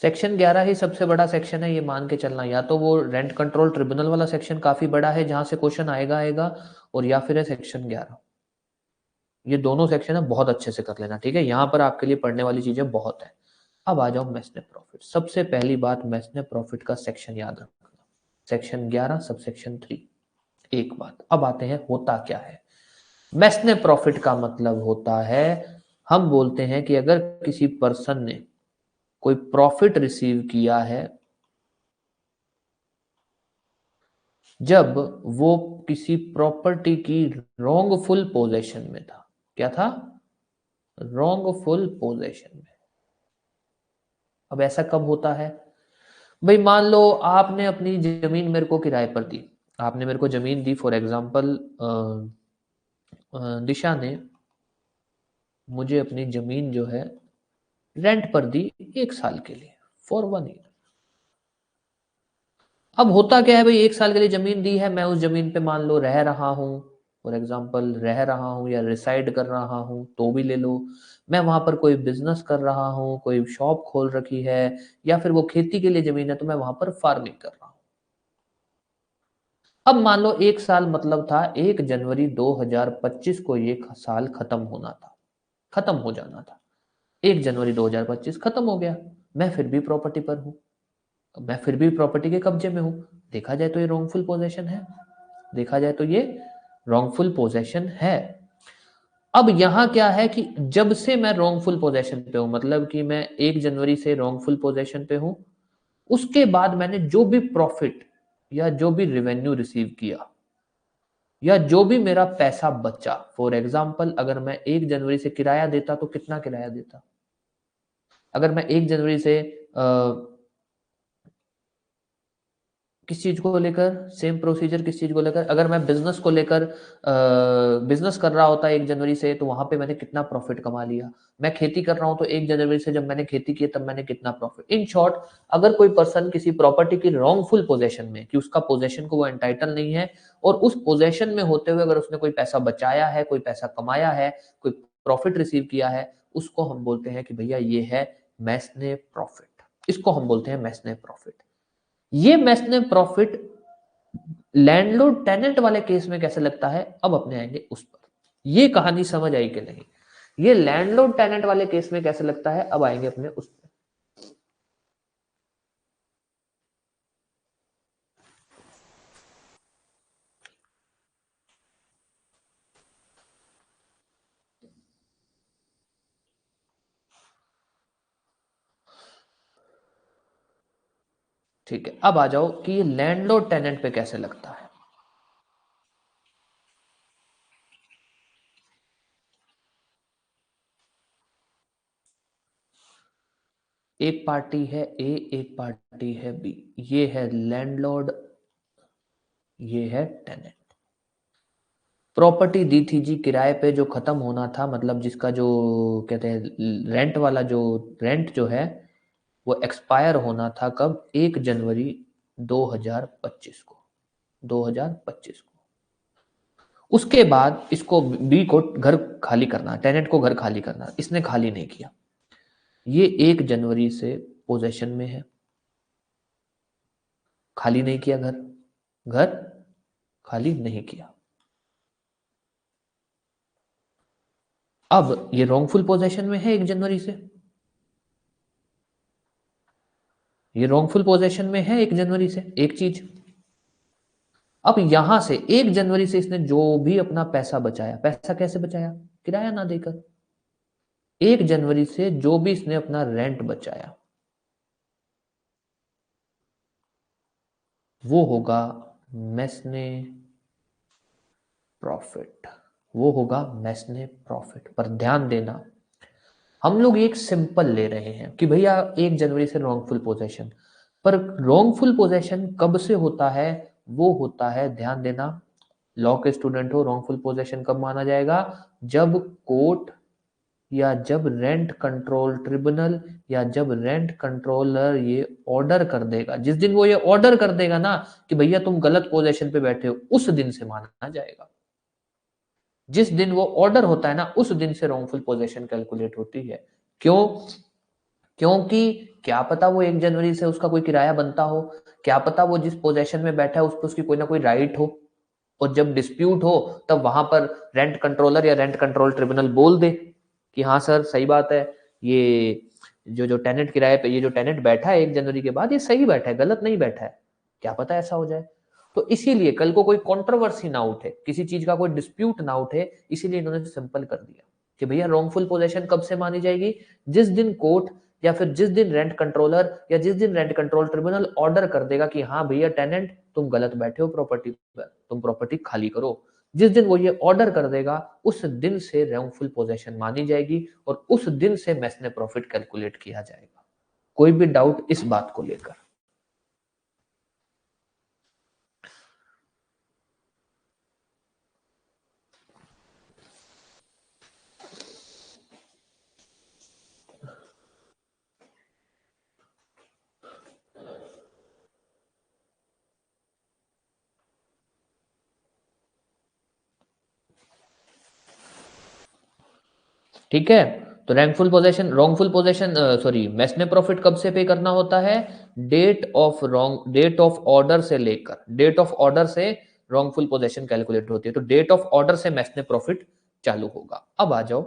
सेक्शन 11 ही सबसे बड़ा सेक्शन है, ये मान के चलना। या तो वो रेंट कंट्रोल ट्रिब्यूनल वाला सेक्शन काफी बड़ा है जहां से क्वेश्चन आएगा और या फिर है सेक्शन 11। ये दोनों सेक्शन है, बहुत अच्छे से कर लेना, ठीक है। यहाँ पर आपके लिए पढ़ने वाली चीजें बहुत है। अब आ जाओ मैस्ने प्रॉफिट। सबसे पहली बात, मैस्ने प्रॉफिट का सेक्शन याद रखना, सेक्शन 11 सब सेक्शन 3। एक बात, अब आते हैं होता क्या है। मैस्ने प्रॉफिट का मतलब होता है, हम बोलते हैं कि अगर किसी पर्सन ने कोई प्रॉफिट रिसीव किया है जब वो किसी प्रॉपर्टी की रॉन्गफुल पोजेशन में था। क्या था, रॉन्गफुल पोजेशन में। अब ऐसा कब होता है, भाई मान लो आपने अपनी जमीन मेरे को किराए पर दी, आपने मेरे को जमीन दी। फॉर एग्जांपल दिशा ने मुझे अपनी जमीन जो है रेंट पर दी 1 साल के लिए, फॉर 1 ईयर। अब होता क्या है भाई, 1 साल के लिए जमीन दी है, मैं उस जमीन पे मान लो रह रहा हूँ, फॉर एग्जाम्पल रह रहा हूँ या रिसाइड कर रहा हूँ तो भी ले लो। मैं वहां पर कोई बिजनेस कर रहा हूँ, कोई शॉप खोल रखी है, या फिर वो खेती के लिए जमीन है तो मैं वहां पर फार्मिंग कर रहा हूँ। अब मान लो 1 साल मतलब था 1 जनवरी 2025 को ये साल खत्म होना था, खत्म हो जाना था। 1 जनवरी 2025 खत्म हो गया, मैं फिर भी प्रॉपर्टी पर हूँ, मैं फिर भी प्रॉपर्टी के कब्जे में हूं। देखा जाए तो ये रॉन्गफुल पोजेशन है, देखा जाए तो ये रॉन्गफुल पोजेशन है। अब यहां क्या है कि जब से मैं रॉन्गफुल पोजेशन पे हूं, मतलब कि मैं 1 जनवरी से रॉन्गफुल पोजेशन पे हूं, उसके बाद मैंने जो भी प्रॉफिट या जो भी रेवेन्यू रिसीव किया या जो भी मेरा पैसा बचा, फॉर एग्जाम्पल अगर मैं 1 जनवरी से किराया देता तो कितना किराया देता, अगर मैं 1 जनवरी से किस चीज को लेकर, सेम प्रोसीजर किस चीज को लेकर, अगर मैं बिजनेस को लेकर बिजनेस कर रहा होता 1 जनवरी से तो वहां पे मैंने कितना प्रॉफिट कमा लिया। मैं खेती कर रहा हूं तो 1 जनवरी से जब मैंने खेती की तब मैंने कितना प्रॉफिट। इन शॉर्ट, अगर कोई पर्सन किसी प्रॉपर्टी की रॉन्गफुल पोजेशन में, कि उसका पोजेशन को वो एंटाइटल नहीं है, और उस पोजेशन में होते हुए अगर उसने कोई पैसा बचाया है, कोई पैसा कमाया है, कोई प्रॉफिट रिसीव किया है, उसको हम बोलते हैं कि भैया ये है मैस्ने प्रॉफिट। इसको हम बोलते हैं मैस्ने प्रॉफिट। ये मैस्ने प्रॉफिट लैंडलॉर्ड टेनेंट वाले केस में कैसे लगता है, अब अपने आएंगे उस पर। ये कहानी समझ आई कि नहीं, ये लैंडलॉर्ड टेनेंट वाले केस में कैसे लगता है, अब आएंगे अपने उस पे। ठीक है, अब आ जाओ कि ये लैंडलॉर्ड टेनेंट पे कैसे लगता है। एक पार्टी है ए, एक पार्टी है बी, ये है लैंडलॉर्ड, ये है टेनेंट। प्रॉपर्टी दी थी जी किराए पे, जो खत्म होना था, मतलब जिसका जो कहते हैं रेंट वाला जो रेंट जो है वो एक्सपायर होना था कब, 1 जनवरी 2025 को, 2025 को। उसके बाद इसको बी को घर खाली करना, टेनेंट को घर खाली करना, इसने खाली नहीं किया, ये 1 जनवरी से पोजेशन में है, खाली नहीं किया घर, घर खाली नहीं किया। अब ये रॉन्गफुल पोजेशन में है 1 जनवरी से, ये रॉन्गफुल पोजेशन में है 1 जनवरी से, एक चीज। अब यहां से 1 जनवरी से इसने जो भी अपना पैसा बचाया, पैसा कैसे बचाया, किराया ना देकर, 1 जनवरी से जो भी इसने अपना रेंट बचाया वो होगा मैस्ने प्रॉफिट, वो होगा मैस्ने प्रॉफिट। पर ध्यान देना, हम लोग एक सिंपल ले रहे हैं कि भैया 1 जनवरी से रॉन्गफुल पोजेशन, पर रॉन्गफुल पोजेशन कब से होता है, वो होता है, ध्यान देना, लॉ के स्टूडेंट हो, रॉन्गफुल पोजेशन कब माना जाएगा, जब कोर्ट या जब रेंट कंट्रोल ट्रिब्यूनल या जब रेंट कंट्रोलर ये ऑर्डर कर देगा, जिस दिन वो ये ऑर्डर कर देगा ना कि भैया तुम गलत पोजीशन पे बैठे हो, उस दिन से माना जाएगा। जिस दिन वो ऑर्डर होता है ना, उस दिन से रॉन्गफुल पोजीशन कैलकुलेट होती है। क्यों, क्योंकि क्या पता वो 1 जनवरी से उसका कोई किराया बनता हो, क्या पता वो जिस पोजीशन में बैठा है उस पर उसकी कोई ना कोई राइट हो, और जब डिस्प्यूट हो तब वहां पर रेंट कंट्रोलर या रेंट कंट्रोल ट्रिब्यूनल बोल दे कि हाँ सर सही बात है, ये जो टेनेंट किराए पे, ये जो टेनेंट बैठा है 1 जनवरी के बाद, ये सही बैठा है, गलत नहीं बैठा है, क्या पता ऐसा हो जाए। तो इसीलिए कल को कोई कंट्रोवर्सी ना उठे, किसी चीज का कोई डिस्प्यूट ना उठे, इसीलिए इन्होंने सिंपल कर दिया कि भैया रॉन्गफुल पोजेशन कब से मानी जाएगी, जिस दिन कोर्ट या फिर जिस दिन रेंट कंट्रोलर या जिस दिन रेंट कंट्रोल ट्रिब्यूनल ऑर्डर कर देगा कि हाँ भैया टेनेंट तुम गलत बैठे हो प्रॉपर्टी पर, तुम प्रॉपर्टी खाली करो, जिस दिन वो ये ऑर्डर कर देगा उस दिन से रॉन्गफुल पोजेशन मानी जाएगी और उस दिन से मैस्ने प्रॉफिट कैलकुलेट किया जाएगा। कोई भी डाउट इस बात को लेकर? ठीक है, तो रॉन्गफुल पोजेशन सॉरी मैस्ने प्रॉफिट कब से पे करना होता है, डेट ऑफ ऑर्डर से लेकर, डेट ऑफ ऑर्डर से रॉन्गफुल पोजेशन कैलकुलेट होती है, तो डेट ऑफ ऑर्डर से मैस्ने प्रॉफिट चालू होगा। अब आ जाओ,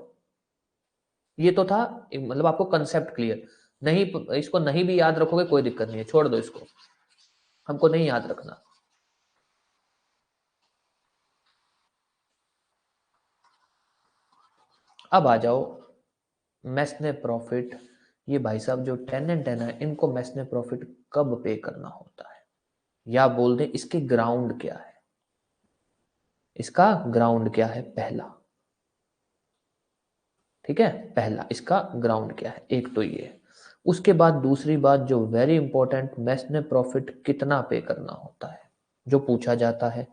ये तो था, मतलब आपको कंसेप्ट क्लियर, नहीं इसको नहीं भी याद रखोगे कोई दिक्कत नहीं है, छोड़ दो इसको, हमको नहीं याद रखना। अब आ जाओ मैस्ने प्रॉफिट, ये भाई साहब जो टेनेंट है ना, इनको मैस्ने प्रॉफिट कब पे करना होता है, या बोल दें इसके ग्राउंड क्या है, इसका ग्राउंड क्या है पहला, ठीक है, पहला इसका ग्राउंड क्या है, एक तो ये। उसके बाद दूसरी बात जो वेरी इंपॉर्टेंट, मैस्ने प्रॉफिट कितना पे करना होता है जो पूछा जाता है।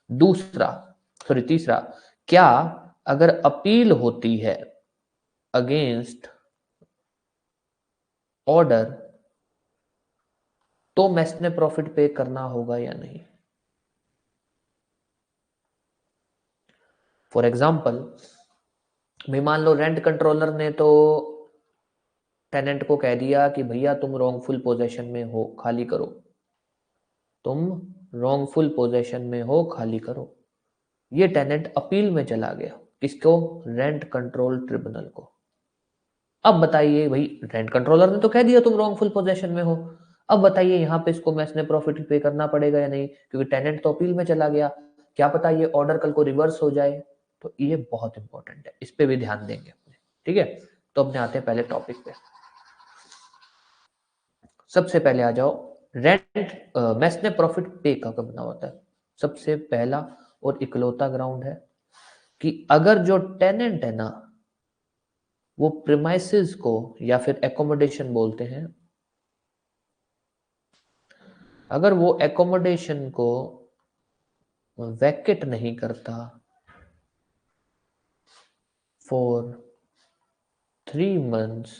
दूसरा, सॉरी तीसरा, क्या अगर अपील होती है अगेंस्ट ऑर्डर तो मैस्ने प्रॉफिट पे करना होगा या नहीं। फॉर एग्जाम्पल, भाई मान लो रेंट कंट्रोलर ने तो टेनेंट को कह दिया कि भैया तुम रॉन्गफुल पोजेशन में हो, खाली करो, तुम रॉन्गफुल पोजेशन में हो, खाली करो। ये टेनेंट अपील में चला गया किसको? रेंट कंट्रोल ट्रिब्यूनल को। अब बताइए भाई, रेंट कंट्रोलर ने तो कह दिया तुम रॉन्गफुल पोजेशन में हो, अब बताइए यहाँ पे इसको मैसने प्रॉफिट पे करना पड़ेगा या नहीं, क्योंकि टेनेंट तो अपील में चला गया, क्या पता ये ऑर्डर कल को रिवर्स हो जाए। तो ये बहुत इंपॉर्टेंट है, इस पे भी ध्यान देंगे अपने, ठीक है। तो अपने आते हैं पहले टॉपिक पे। सबसे पहले आ जाओ, रेंट मैसने प्रॉफिट पे का कब बना होता है। सबसे पहला और इकलौता ग्राउंड है कि अगर जो टेनेंट है ना वो प्रीमाइसेस को या फिर एकोमोडेशन बोलते हैं, अगर वो एकोमोडेशन को वैकेट नहीं करता for 3 months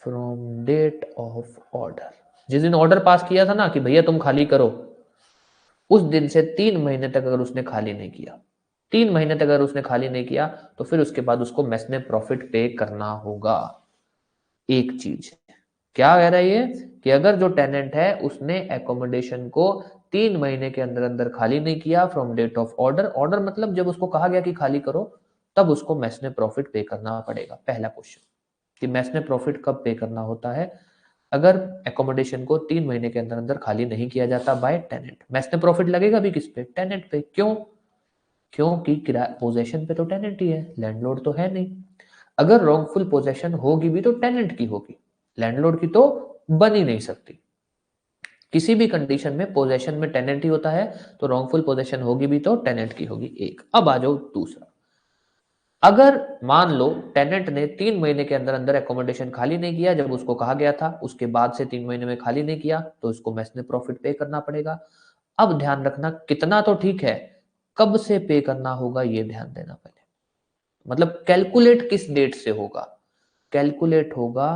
from date of order, जिस दिन ऑर्डर पास किया था ना कि भैया तुम खाली करो, उस दिन से 3 महीने तक अगर उसने खाली नहीं किया, 3 महीने तक अगर उसने खाली नहीं किया, तो फिर उसके बाद उसको मैसने प्रॉफिट पे करना होगा। एक चीज क्या कह रहा है ये, कि अगर जो टेनेंट है उसने एकोमोडेशन को 3 महीने के अंदर अंदर खाली नहीं किया from date of order, order मतलब जब उसको कहा गया कि खाली करो, तब उसको मैसने प्रॉफिट पे करना पड़ेगा। पहला क्वेश्चन कि मैसने प्रॉफिट कब पे करना होता है, अगर एकोमोडेशन को 3 महीने के अंदर अंदर खाली नहीं किया जाता बाय टेनेंट। मैसने प्रॉफिट लगेगा भी किस पे? टेनेंट पे। क्यों? क्योंकि किराया पोजेशन पे तो टेनेंट ही है, लैंडलॉर्ड तो है नहीं। अगर रॉन्गफुल पोजेशन होगी भी तो टेनेंट की होगी, लैंडलॉर्ड की तो बन ही नहीं सकती। किसी भी कंडीशन में पोजेशन में टेनेंट ही होता है, तो रॉन्गफुल पोजेशन होगी भी तो टेनेंट की होगी। एक। अब आ जाओ दूसरा, अगर मान लो टेनेंट ने 3 महीने के अंदर अंदर एकोमोडेशन खाली नहीं किया जब उसको कहा गया था, उसके बाद से 3 महीने में खाली नहीं किया, तो उसको मैसने प्रॉफिट पे करना पड़ेगा। अब ध्यान रखना, कितना तो ठीक है, कब से पे करना होगा ये ध्यान देना पहले। मतलब कैलकुलेट किस डेट से होगा? कैलकुलेट होगा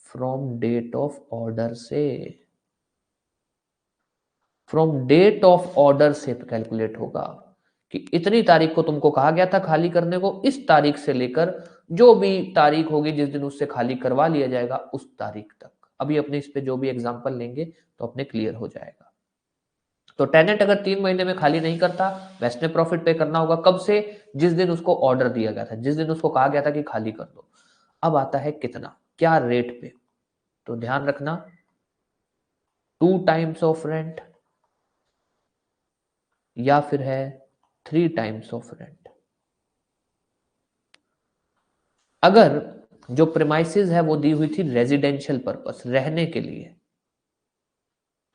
फ्रॉम डेट ऑफ ऑर्डर से। फ्रॉम डेट ऑफ ऑर्डर से कैलकुलेट होगा कि इतनी तारीख को तुमको कहा गया था खाली करने को, इस तारीख से लेकर जो भी तारीख होगी जिस दिन उससे खाली करवा लिया जाएगा उस तारीख तक। अभी अपने इस पे जो भी एग्जांपल लेंगे तो अपने क्लियर हो जाएगा। तो टेनेंट अगर 3 महीने में खाली नहीं करता, मैसने प्रॉफिट पे करना होगा कब से? जिस दिन उसको ऑर्डर दिया गया था, जिस दिन उसको कहा गया था कि खाली कर दो। अब आता है कितना, क्या रेट पे। तो ध्यान रखना, 2 टाइम्स ऑफ रेंट या फिर है 3 टाइम्स ऑफ रेंट। अगर जो प्रेमाइसिस है वो दी हुई थी रेजिडेंशियल पर्पस, रहने के लिए,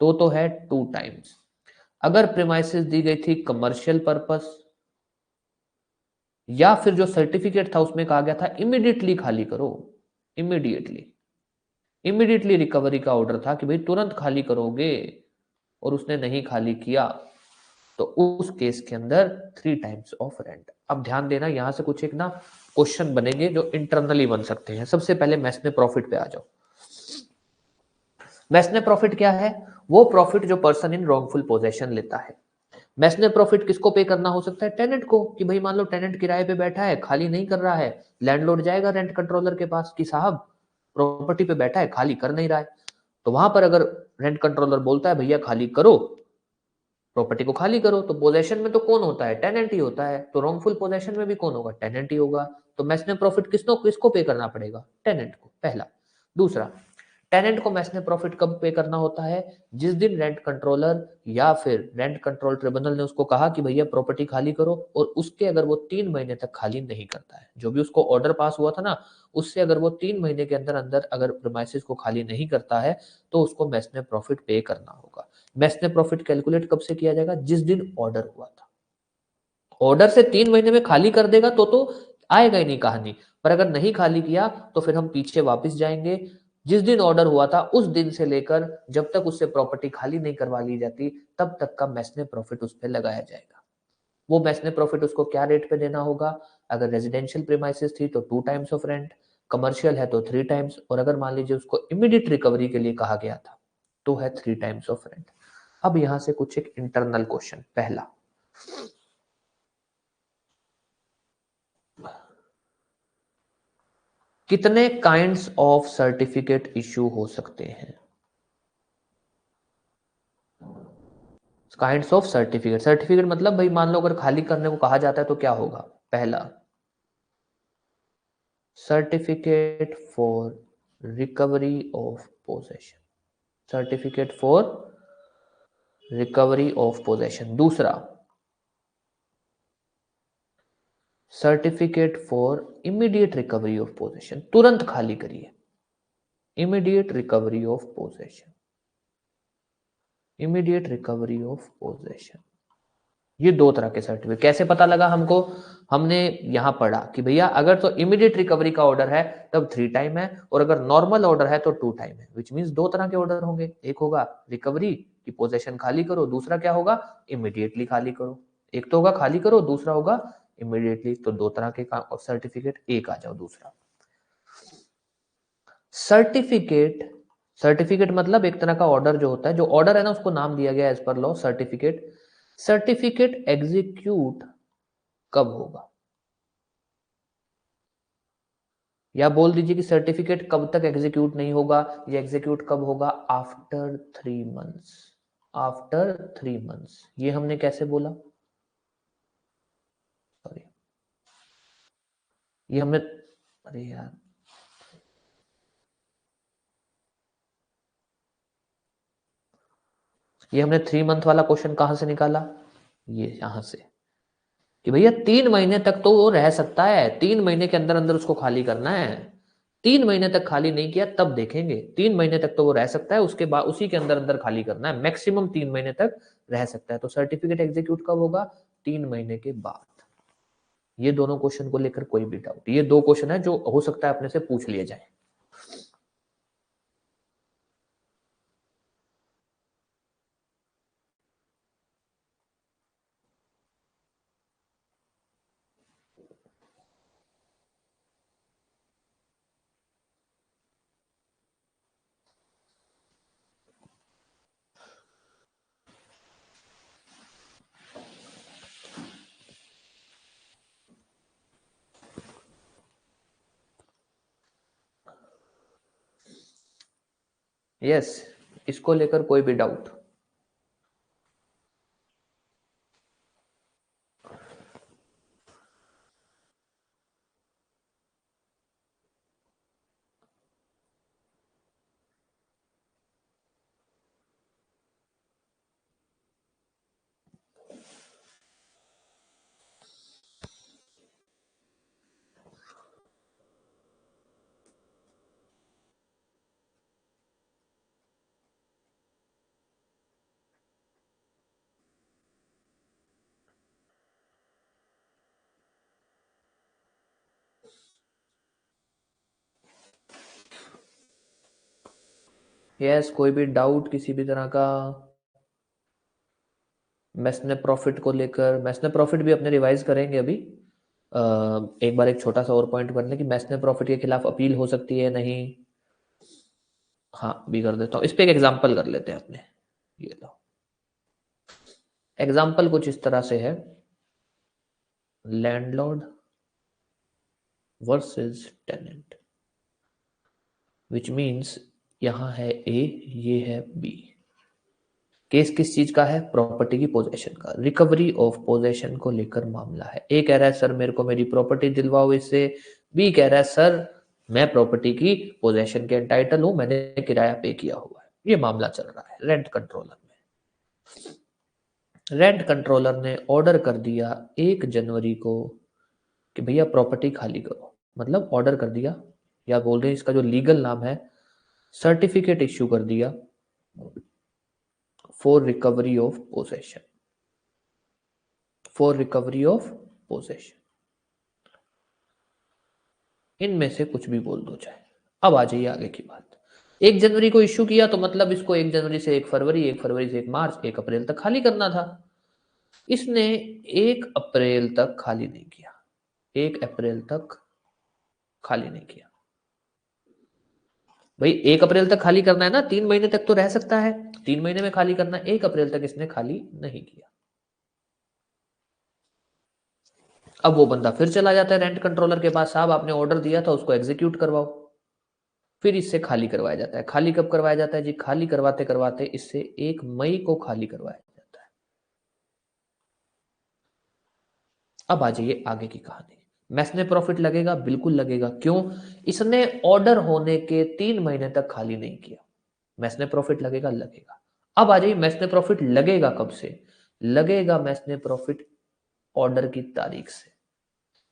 तो है 2 टाइम्स। अगर प्रेमाइसिस दी गई थी कमर्शियल पर्पस, या फिर जो सर्टिफिकेट था उसमें कहा गया था इमीडिएटली खाली करो, इमीडिएटली, इमीडिएटली रिकवरी का ऑर्डर था कि भाई तुरंत खाली करोगे, और उसने नहीं खाली किया, तो उस केस के अंदर 3 टाइम्स ऑफ रेंट। अब ध्यान देना, यहां से कुछ एक ना क्वेश्चन बनेंगे जो इंटरनली बन सकते हैं। सबसे पहले मैसने प्रॉफिट पे आ जाओ। मैसने प्रॉफिट क्या है? वो प्रॉफिट जो पर्सन इन रॉन्गफुल पोजेशन लेता है। मैसने प्रॉफिट किसको पे करना हो सकता है? टेनेंट को, कि भाई मान लो टेनेंट किराए पे बैठा है, खाली नहीं कर रहा है, लैंडलॉर्ड जाएगा रेंट कंट्रोलर के पास कि साहब प्रॉपर्टी पे बैठा है, खाली कर नहीं रहा है, तो वहां पर अगर रेंट कंट्रोलर बोलता है भैया खाली करो, प्रॉपर्टी को खाली करो, तो पोजेशन में तो कौन होता है? टेनेंट ही होता है। तो रॉन्गफुल पोजेशन में भी कौन होगा? टेनेंट ही होगा। तो मैसने प्रॉफिट किसको पे करना पड़ेगा? टेनेंट को, पहला। दूसरा, टेनेंट को मैसने प्रॉफिट कब पे करना होता है? जिस दिन रेंट कंट्रोलर या फिर रेंट कंट्रोल ट्रिब्यूनल ने उसको कहा कि भैया प्रॉपर्टी खाली करो, और उसके अगर वो 3 महीने तक खाली नहीं करता है, जो भी उसको ऑर्डर पास हुआ था ना, उससे अगर वो 3 महीने के अंदर अंदर अगर प्रीमाइसेस को खाली नहीं करता है, तो उसको मैसने प्रॉफिट पे करना होगा। मैसने प्रॉफिट कैलकुलेट कब से किया जाएगा? जिस दिन ऑर्डर हुआ था। ऑर्डर से 3 महीने में खाली कर देगा तो आएगा ही नहीं कहानी, पर अगर नहीं खाली किया तो फिर हम पीछे वापस जाएंगे। जिस दिन ऑर्डर हुआ था उस दिन से लेकर जब तक उससे प्रॉपर्टी खाली नहीं करवा ली जाती, तब तक का मैसने प्रॉफिट उस पर लगाया जाएगा। वो मैसने प्रॉफिट उसको क्या रेट पे देना होगा? अगर रेजिडेंशियल प्रीमाइसेस थी तो 2 टाइम्स ऑफ रेंट, कमर्शियल है तो 3 टाइम्स, और अगर मान लीजिए उसको इमीडिएट रिकवरी के लिए कहा गया था तो है 3 टाइम्स ऑफ रेंट। अब यहां से कुछ एक इंटरनल क्वेश्चन। पहला, कितने काइंड्स ऑफ सर्टिफिकेट इशू हो सकते हैं? Kinds of certificate. सर्टिफिकेट मतलब भाई मान लो अगर खाली करने को कहा जाता है तो क्या होगा? पहला, certificate for recovery of possession, certificate for recovery of possession. दूसरा, certificate for immediate recovery of possession, तुरंत खाली करिए, immediate recovery of possession, immediate recovery of possession. ये दो तरह के सर्टिफिकेट। कैसे पता लगा हमको? हमने यहां पढ़ा कि भैया अगर तो इमीडिएट रिकवरी का ऑर्डर है तब 3 टाइम है, और अगर नॉर्मल ऑर्डर है तो 2 टाइम है, विच मींस दो तरह के ऑर्डर होंगे। एक होगा रिकवरी की पोजेशन खाली करो, दूसरा क्या होगा? इमीडिएटली खाली करो। एक तो होगा खाली करो, दूसरा होगा इमीडिएटली। तो दो तरह के सर्टिफिकेट, एक आ जाओ दूसरा। सर्टिफिकेट, सर्टिफिकेट मतलब एक तरह का ऑर्डर जो होता है, जो ऑर्डर है ना उसको नाम दिया गया as per law certificate. Certificate execute कब होगा? या बोल दीजिए कि सर्टिफिकेट कब तक एग्जीक्यूट नहीं होगा, या एग्जीक्यूट कब होगा? After 3 months, after 3 months. ये हमने कैसे बोला? सॉरी, ये हमने, अरे यार, ये हमने 3 मंथ वाला क्वेश्चन कहां से निकाला? ये यहां से, कि भैया 3 महीने तक तो वो रह सकता है, 3 महीने के अंदर अंदर उसको खाली करना है। 3 महीने तक खाली नहीं किया तब देखेंगे, 3 महीने तक तो वो रह सकता है, उसके बाद उसी के अंदर अंदर खाली करना है। मैक्सिमम 3 महीने तक रह सकता है। तो सर्टिफिकेट एग्जीक्यूट कब होगा? 3 महीने के बाद। ये दोनों क्वेश्चन को लेकर कोई भी डाउट? ये दो क्वेश्चन है जो हो सकता है अपने से पूछ लिए जाए। यस, इसको लेकर कोई भी डाउट? यस, कोई भी डाउट किसी भी तरह का? मैसने प्रॉफिट को लेकर, मैसने प्रॉफिट भी अपने रिवाइज करेंगे अभी। एक बार एक छोटा सा और पॉइंट कर लें कि मैसने प्रॉफिट के खिलाफ अपील हो सकती है नहीं। हाँ, भी कर देता हूँ। इस पे एक एग्जांपल कर लेते हैं अपने। ये लो, एग्जांपल कुछ इस तरह से है, landlord versus tenant, which means यहां है ए, ये है बी। केस किस चीज का है? प्रॉपर्टी की पोजेशन का। रिकवरी ऑफ पोजेशन को लेकर मामला है। ए कह रहा है सर मेरे को मेरी प्रॉपर्टी दिलवाओ इससे, बी कह रहा है सर मैं प्रॉपर्टी की पोजेशन के एंटाइटल हूं, मैंने किराया पे किया हुआ है। ये मामला चल रहा है रेंट कंट्रोलर में। रेंट कंट्रोलर ने ऑर्डर कर दिया 1 जनवरी को कि भैया प्रॉपर्टी खाली करो, मतलब ऑर्डर कर दिया, या बोल रहे हैं इसका जो लीगल नाम है सर्टिफिकेट इश्यू कर दिया for recovery of possession, for recovery of possession. इनमें से कुछ भी बोल दो चाहे। अब आ जाइए आगे की बात। 1 जनवरी को इश्यू किया तो मतलब इसको 1 जनवरी से 1 फरवरी, 1 फरवरी से 1 मार्च, 1 अप्रैल तक खाली करना था। इसने 1 अप्रैल तक खाली नहीं किया, 1 अप्रैल तक खाली नहीं किया। भाई 1 अप्रैल तक खाली करना है ना, 3 महीने तक तो रह सकता है, 3 महीने में खाली करना है। 1 अप्रैल तक इसने खाली नहीं किया। अब वो बंदा फिर चला जाता है रेंट कंट्रोलर के पास, साहब आपने ऑर्डर दिया था उसको एग्जीक्यूट करवाओ। फिर इससे खाली करवाया जाता है। खाली कब करवाया जाता है जी? खाली करवाते करवाते इससे 1 मई को खाली करवाया जाता है। अब आ जाइए आगे की कहानी। मैसने प्रॉफिट लगेगा, बिल्कुल लगेगा। क्यों? इसने ऑर्डर होने के 3 महीने तक खाली नहीं किया। मैसने प्रॉफिट लगेगा, लगेगा। अब आ जाइए मैसने प्रॉफिट लगेगा कब से? लगेगा मैसने प्रॉफिट ऑर्डर की तारीख से।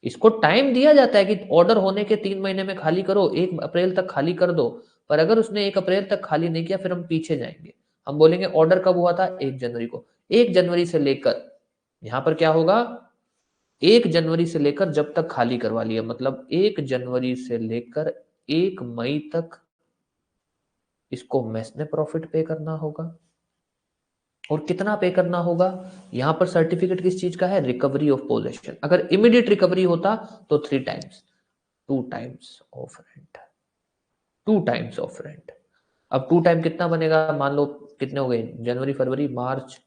इसको टाइम दिया जाता है कि ऑर्डर होने के 3 महीने में खाली करो, 1 अप्रैल तक खाली कर दो। पर अगर उसने 1 अप्रैल तक खाली नहीं किया, फिर हम पीछे जाएंगे। हम बोलेंगे ऑर्डर कब हुआ था? 1 जनवरी को। 1 जनवरी से लेकर यहां पर क्या होगा? 1 जनवरी से लेकर जब तक खाली करवा लिया, मतलब 1 जनवरी से लेकर 1 मई तक इसको मैसने प्रॉफिट पे करना होगा। और कितना पे करना होगा? यहां पर सर्टिफिकेट किस चीज का है? Recovery of possession. अगर इमीडिएट रिकवरी होता तो 3 times, 2 times of rent, 2 times of rent. अब 2 टाइम कितना बनेगा? मान लो कितने हो गए? जनवरी फरवरी मार्च,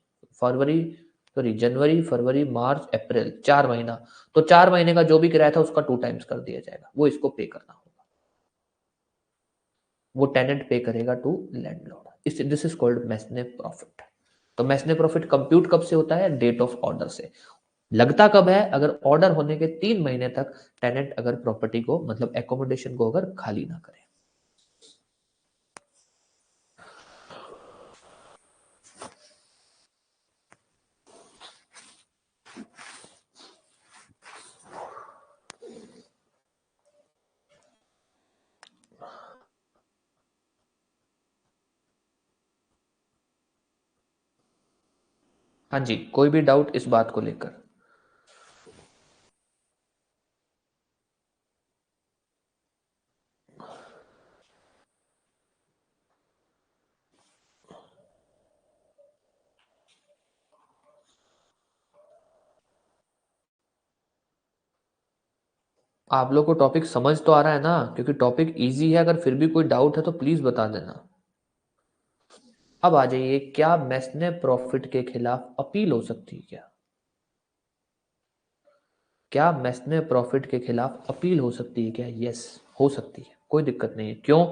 फरवरी सॉरी जनवरी फरवरी मार्च अप्रैल, 4 महीना। तो 4 महीने का जो भी किराया था उसका 2 टाइम्स कर दिया जाएगा, वो इसको पे करना होगा। वो टेनेंट पे करेगा to landlord. This is called mesne profit. तो मैसने प्रॉफिट कंप्यूट कब से होता है? डेट ऑफ ऑर्डर से। लगता कब है? अगर ऑर्डर होने के 3 महीने तक टेनेंट अगर प्रॉपर्टी को, मतलब एकोमोडेशन को अगर खाली ना करे। हाँ जी, कोई भी डाउट इस बात को लेकर? आप लोग को टॉपिक समझ तो आ रहा है ना? क्योंकि टॉपिक इजी है। अगर फिर भी कोई डाउट है तो प्लीज बता देना। अब आ जाइए, क्या मैसने प्रॉफिट के खिलाफ अपील हो सकती है? क्या मैसने प्रॉफिट के खिलाफ अपील हो सकती है क्या? यस, हो सकती है, कोई दिक्कत नहीं है। क्यों?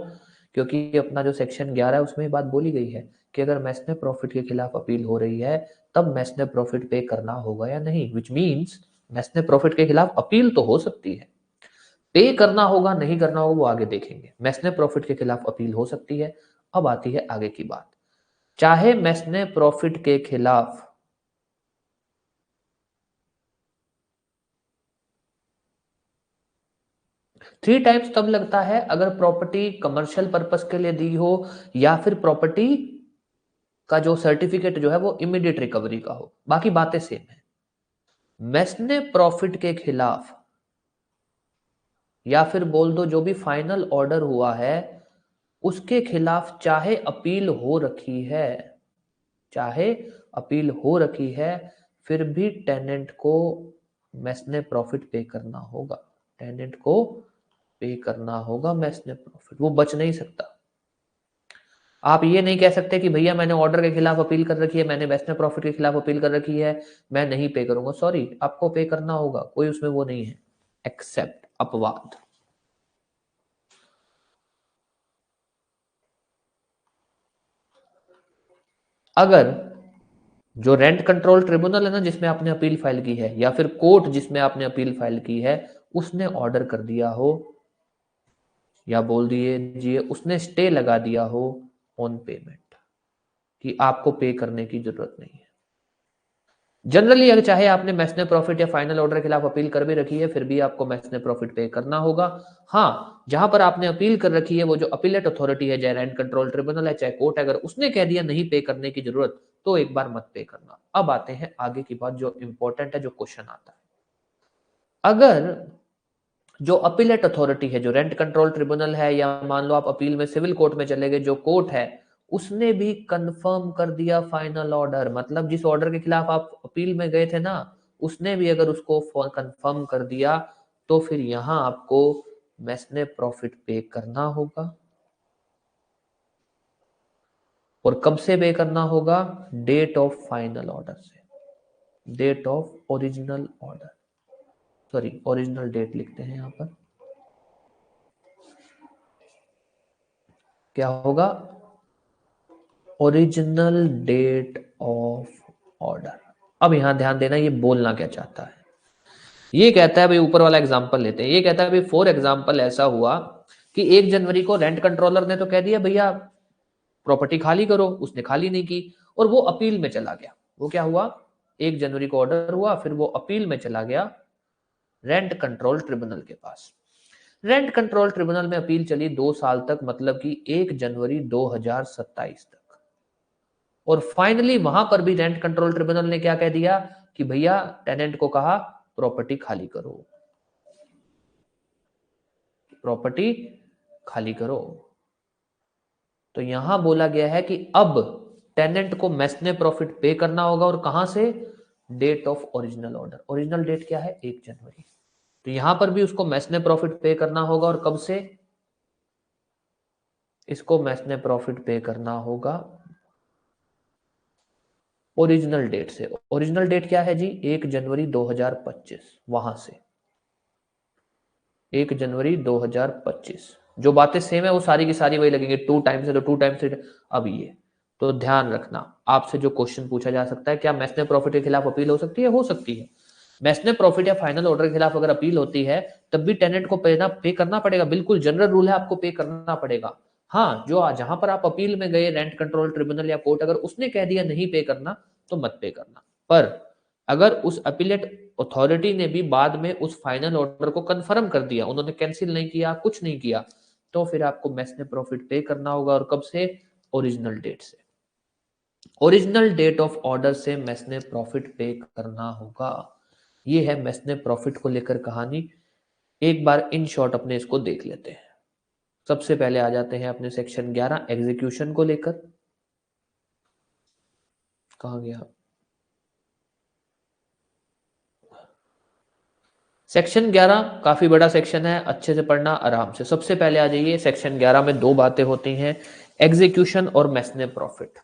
क्योंकि अपना जो सेक्शन 11 है उसमें बात बोली गई है कि अगर मैसने प्रॉफिट के खिलाफ अपील हो रही है तब मैसने प्रॉफिट पे करना होगा या नहीं, विच मीन्स मैसने प्रॉफिट के खिलाफ अपील तो हो सकती है। पे करना होगा नहीं करना होगा वो आगे देखेंगे। मैसने प्रॉफिट के खिलाफ अपील हो सकती है। अब आती है आगे की बात। चाहे मैसने प्रॉफिट के खिलाफ 3 टाइम्स तब लगता है अगर प्रॉपर्टी कमर्शियल पर्पस के लिए दी हो या फिर प्रॉपर्टी का जो सर्टिफिकेट जो है वो इमीडिएट रिकवरी का हो। बाकी बातें सेम है। मैसने प्रॉफिट के खिलाफ या फिर बोल दो जो भी फाइनल ऑर्डर हुआ है उसके खिलाफ चाहे अपील हो रखी है, चाहे अपील हो रखी है, फिर भी टेनेंट को मैसने प्रॉफिट पे करना होगा। टेनेंट को पे करना होगा मैसने प्रॉफिट, वो बच नहीं सकता। आप ये नहीं कह सकते कि भैया मैंने ऑर्डर के खिलाफ अपील कर रखी है, मैंने मैसने प्रॉफिट के खिलाफ अपील कर रखी है, मैं नहीं पे करूंगा। सॉरी, आपको पे करना होगा, कोई उसमें वो नहीं है, एक्सेप्ट अपवाद। अगर जो रेंट कंट्रोल ट्रिब्यूनल है ना जिसमें आपने अपील फाइल की है, या फिर कोर्ट जिसमें आपने अपील फाइल की है, उसने ऑर्डर कर दिया हो या बोल दिए उसने स्टे लगा दिया हो ऑन पेमेंट कि आपको पे करने की जरूरत नहीं है। जनरली अगर चाहे आपने मैसने प्रॉफिट या फाइनल ऑर्डर के खिलाफ अपील कर भी रखी है फिर भी आपको मैसने प्रॉफिट पे करना होगा। हाँ, जहां पर आपने अपील कर रखी है वो जो अपीलेट अथॉरिटी है, चाहे रेंट कंट्रोल ट्रिब्यूनल है चाहे कोर्ट है, अगर उसने कह दिया नहीं पे करने की जरूरत तो एक बार मत पे करना। अब आते हैं आगे की बात जो इंपॉर्टेंट है, जो क्वेश्चन आता है। अगर जो अपीलेट अथॉरिटी है, जो रेंट कंट्रोल ट्रिब्यूनल है, या मान लो आप अपील में सिविल कोर्ट में चले गए, जो कोर्ट है उसने भी कंफर्म कर दिया फाइनल ऑर्डर, मतलब जिस ऑर्डर के खिलाफ आप अपील में गए थे ना उसने भी अगर उसको कंफर्म कर दिया तो फिर यहां आपको मैसने प्रॉफिट पे करना होगा। और कब से पे करना होगा? डेट ऑफ फाइनल ऑर्डर से, date of original order, sorry original date लिखते हैं यहां पर। क्या होगा? Original date of order. अब यहां ध्यान देना ये बोलना क्या चाहता है। ये कहता है भाई, ऊपर वाला एग्जांपल लेते हैं, ये कहता है भाई फॉर एग्जांपल ऐसा हुआ कि 1 जनवरी को रेंट कंट्रोलर ने तो कह दिया भैया प्रॉपर्टी खाली करो, उसने खाली नहीं की और वो अपील में चला गया। वो क्या हुआ, 1 जनवरी को ऑर्डर हुआ, फिर वो अपील में चला गया रेंट कंट्रोल ट्रिब्यूनल के पास। रेंट कंट्रोल ट्रिब्यूनल में अपील चली 2 साल तक, मतलब कि 1 जनवरी 2027 तक। और फाइनली वहां पर भी रेंट कंट्रोल ट्रिब्यूनल ने क्या कह दिया कि भैया टेनेंट को कहा प्रॉपर्टी खाली करो, प्रॉपर्टी खाली करो। तो यहां बोला गया है कि अब टेनेंट को मैसने प्रॉफिट पे करना होगा, और कहां से, date of original order. Original date क्या है, 1 जनवरी। तो यहां पर भी उसको मैसने प्रॉफिट पे करना होगा, और कब से, इसको मैसने प्रॉफिट पे करना होगा ओरिजिनल डेट से। ओरिजिनल डेट क्या है जी, 1 जनवरी 2025, वहां से 1 जनवरी 2025। जो बातें सेम है वो सारी की सारी वही लगेंगे, 2 टाइम्स है तो 2 टाइम्स। अब ये तो ध्यान रखना, आपसे जो क्वेश्चन पूछा जा सकता है, क्या मैसने प्रॉफिट के खिलाफ अपील हो सकती है, हो सकती है। मैसने प्रॉफिट या फाइनल ऑर्डर के खिलाफ अगर अपील होती है तब भी टेनेंट को पे करना पड़ेगा, बिल्कुल जनरल रूल है, आपको पे करना पड़ेगा। हाँ, जो जहां पर आप अपील में गए, रेंट कंट्रोल ट्रिब्यूनल या कोर्ट, अगर उसने कह दिया नहीं पे करना तो मत पे करना। पर अगर उस अपीलेट अथॉरिटी ने भी बाद में उस फाइनल ऑर्डर को कंफर्म कर दिया, उन्होंने कैंसिल नहीं किया, कुछ नहीं किया, तो फिर आपको मैसने प्रॉफिट पे करना होगा। और कब से, ओरिजिनल डेट से। ओरिजिनल डेट ऑफ ऑर्डर से मैसने प्रॉफिट पे करना होगा। ये है मैसने प्रॉफिट को लेकर कहानी। एक बार इन शॉर्ट अपने इसको देख लेते हैं। सबसे पहले आ जाते हैं अपने सेक्शन 11 एग्जीक्यूशन को लेकर। कहां गया, सेक्शन 11 काफी बड़ा सेक्शन है, अच्छे से पढ़ना आराम से। सबसे पहले आ जाइए, सेक्शन 11 में 2 बातें होती हैं, एग्जीक्यूशन और मैसने प्रॉफिट।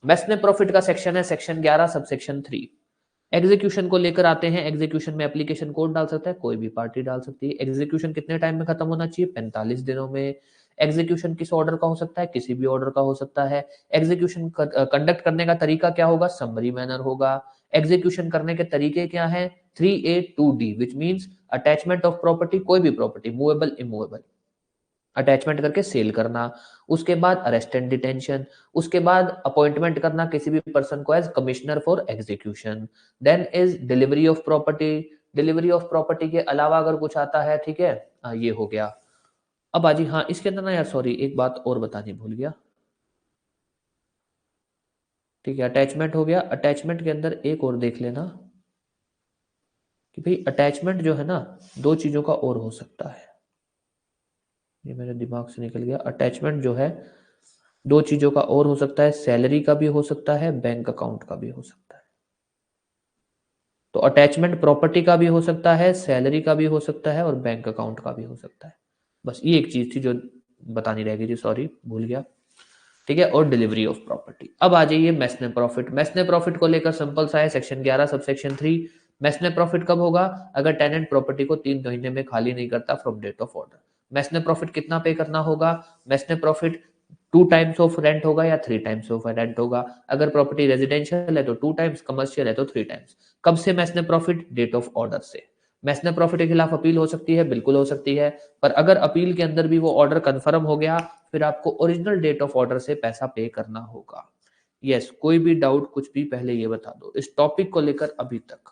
मैसने प्रॉफिट का सेक्शन है सेक्शन 11 सब सेक्शन 3। एग्जीक्यूशन को लेकर आते हैं। एग्जीक्यूशन में एप्लीकेशन कौन डाल सकता है, कोई भी पार्टी डाल सकती है। एग्जीक्यूशन कितने टाइम में खत्म होना चाहिए, 45 दिनों में। एग्जीक्यूशन किस ऑर्डर का हो सकता है, किसी भी ऑर्डर का हो सकता है। एग्जीक्यूशन कंडक्ट करने का तरीका क्या होगा, समरी मैनर होगा। एग्जीक्यूशन करने के तरीके क्या हैं, 3A 2D, which means attachment of property, कोई भी प्रॉपर्टी मूवेबल इमूवेबल, अटैचमेंट करके सेल करना। उसके बाद अरेस्ट एंड डिटेंशन। उसके बाद अपॉइंटमेंट करना किसी भी पर्सन को as commissioner for execution. Then is delivery of property. Delivery of property के अलावा अगर कुछ आता है, ठीक है, ये हो गया। अब आजी, हाँ इसके अंदर ना यार, सॉरी एक बात और बतानी भूल गया। ठीक है, अटैचमेंट हो गया। अटैचमेंट के अंदर एक और देख लेना कि भाई अटैचमेंट जो है ना, 2 चीजों का और हो सकता है। ये मेरे दिमाग से निकल गया। अटैचमेंट जो है 2 चीजों का और हो सकता है, सैलरी का भी हो सकता है, बैंक अकाउंट का भी हो सकता है। तो अटैचमेंट प्रॉपर्टी का भी हो सकता है, सैलरी का भी हो सकता है, और बैंक अकाउंट का भी हो सकता है। बस ये एक चीज थी जो बतानी रह गई थी, सॉरी भूल गया। ठीक है, और डिलीवरी ऑफ प्रॉपर्टी। अब आ जाइए मैसने प्रॉफिट। मैसने प्रॉफिट को लेकर सिंपल सा है, सेक्शन 11 सब सेक्शन 3। मैसने प्रॉफिट कब होगा, अगर टेनेंट प्रॉपर्टी को 3 महीने में खाली नहीं करता from date of order. Mesne profit कितना पे करना होगा, mesne profit 2 times of rent होगा या 3 टाइम्स ऑफ रेंट होगा। अगर प्रॉपर्टी रेजिडेंशियल है तो 2 टाइम्स, कमर्शियल है तो 3 टाइम्स। कब से मैसने प्रॉफिट, डेट ऑफ ऑर्डर से। मैसने प्रॉफिट के खिलाफ अपील हो सकती है, बिल्कुल हो सकती है। पर अगर अपील के अंदर भी वो ऑर्डर कंफर्म हो गया, फिर आपको ओरिजिनल डेट ऑफ ऑर्डर से पैसा पे करना होगा। यस, कोई भी डाउट कुछ भी पहले ये बता दो इस टॉपिक को लेकर अभी तक।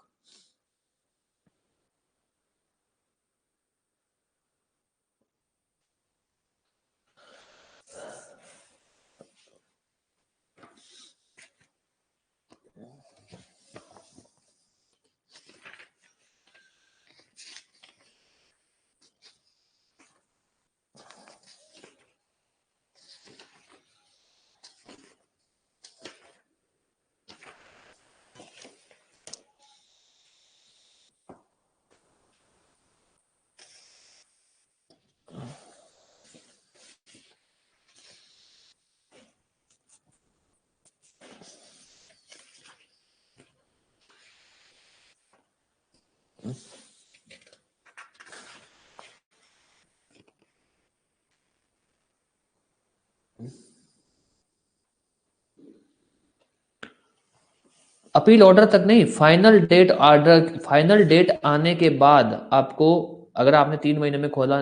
अपील ऑर्डर तक नहीं, final date order, final date आने के बाद आपको, अगर आपने 3 महीने में खोला,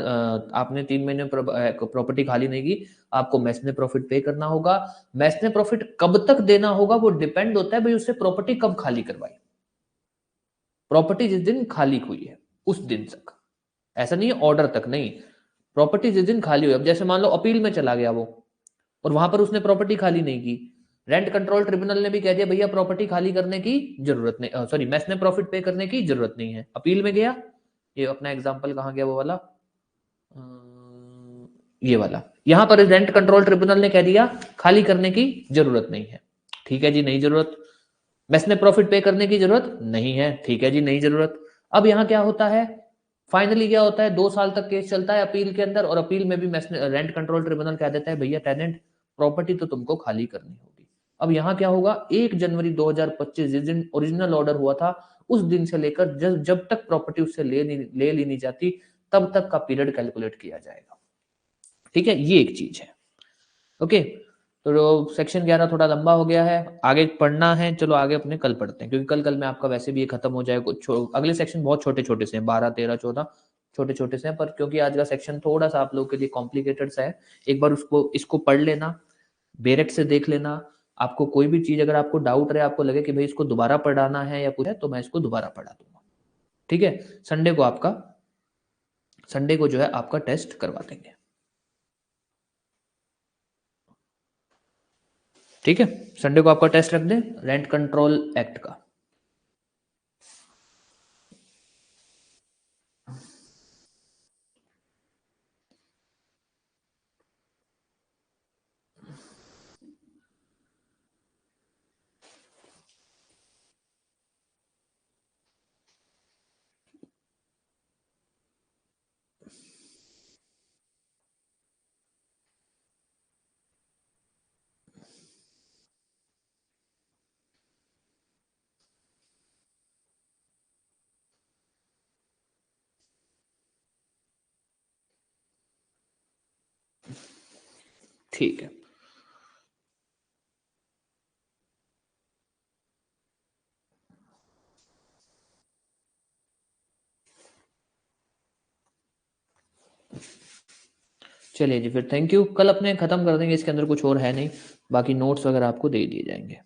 आपने 3 महीने में प्रॉपर्टी खाली नहीं की, आपको मैस ने प्रॉफिट पे करना होगा। मैस ने प्रॉफिट कब तक देना होगा वो डिपेंड होता है भाई उससे प्रॉपर्टी कब खाली करवाई। प्रॉपर्टी जिस दिन खाली हुई है उस दिन तक, ऐसा नहीं है ऑर्डर तक नहीं, प्रॉपर्टी जिस दिन खाली हुई। अब जैसे मान लो अपील में चला गया वो, और वहां पर उसने प्रॉपर्टी खाली नहीं की, रेंट कंट्रोल ट्रिब्यूनल ने भी कह दिया भैया प्रॉपर्टी खाली करने की जरूरत नहीं, सॉरी मैस ने प्रॉफिट पे करने की जरूरत नहीं है, अपील में गया। ये अपना एग्जांपल कहाँ गया वो वाला, ये वाला, यहां पर रेंट कंट्रोल ट्रिब्यूनल ने कह दिया खाली करने की जरूरत नहीं है, ठीक है जी नहीं जरूरत। मैस ने प्रॉफिट पे करने की जरूरत नहीं है, ठीक है जी नहीं जरूरत। अब यहाँ क्या होता है, फाइनली क्या होता है, 2 साल तक केस चलता है अपील के अंदर, और अपील में भी मैस ने, रेंट कंट्रोल ट्रिब्यूनल कह देता है भैया टेनेंट प्रॉपर्टी तो तुमको खाली करनी होगी। अब यहाँ क्या होगा, 1 जनवरी 2025 जिस दिन ओरिजिनल ऑर्डर हुआ था उस दिन से लेकर जब तक प्रॉपर्टी उससे ले ली नहीं जाती तब तक का पीरियड कैलकुलेट किया जाएगा। ठीक है, ये एक चीज है। ओके, तो सेक्शन 11 थोड़ा लंबा हो गया है, आगे पढ़ना है, चलो आगे अपने कल पढ़ते हैं, क्योंकि कल में आपका वैसे भी ये खत्म हो जाएगा। कुछ अगले सेक्शन बहुत छोटे छोटे से हैं, 12 13 14 छोटे छोटे से हैं, पर क्योंकि आज का सेक्शन थोड़ा सा आप लोगों के लिए कॉम्प्लिकेटेड सा है, एक बार उसको इसको पढ़ लेना, बेरेट से देख लेना। आपको कोई भी चीज अगर आपको डाउट रहे, आपको लगे कि भाई इसको दोबारा पढ़ाना है या कुछ है, तो मैं इसको दोबारा पढ़ा दूंगा। ठीक है, संडे को जो है आपका टेस्ट करवा देंगे। ठीक है, संडे को आपका टेस्ट रख दें रेंट कंट्रोल एक्ट का। ठीक है, चलिए जी, फिर थैंक यू। कल अपने खत्म कर देंगे, इसके अंदर कुछ और है नहीं, बाकी नोट्स वगैरह आपको दे दिए जाएंगे।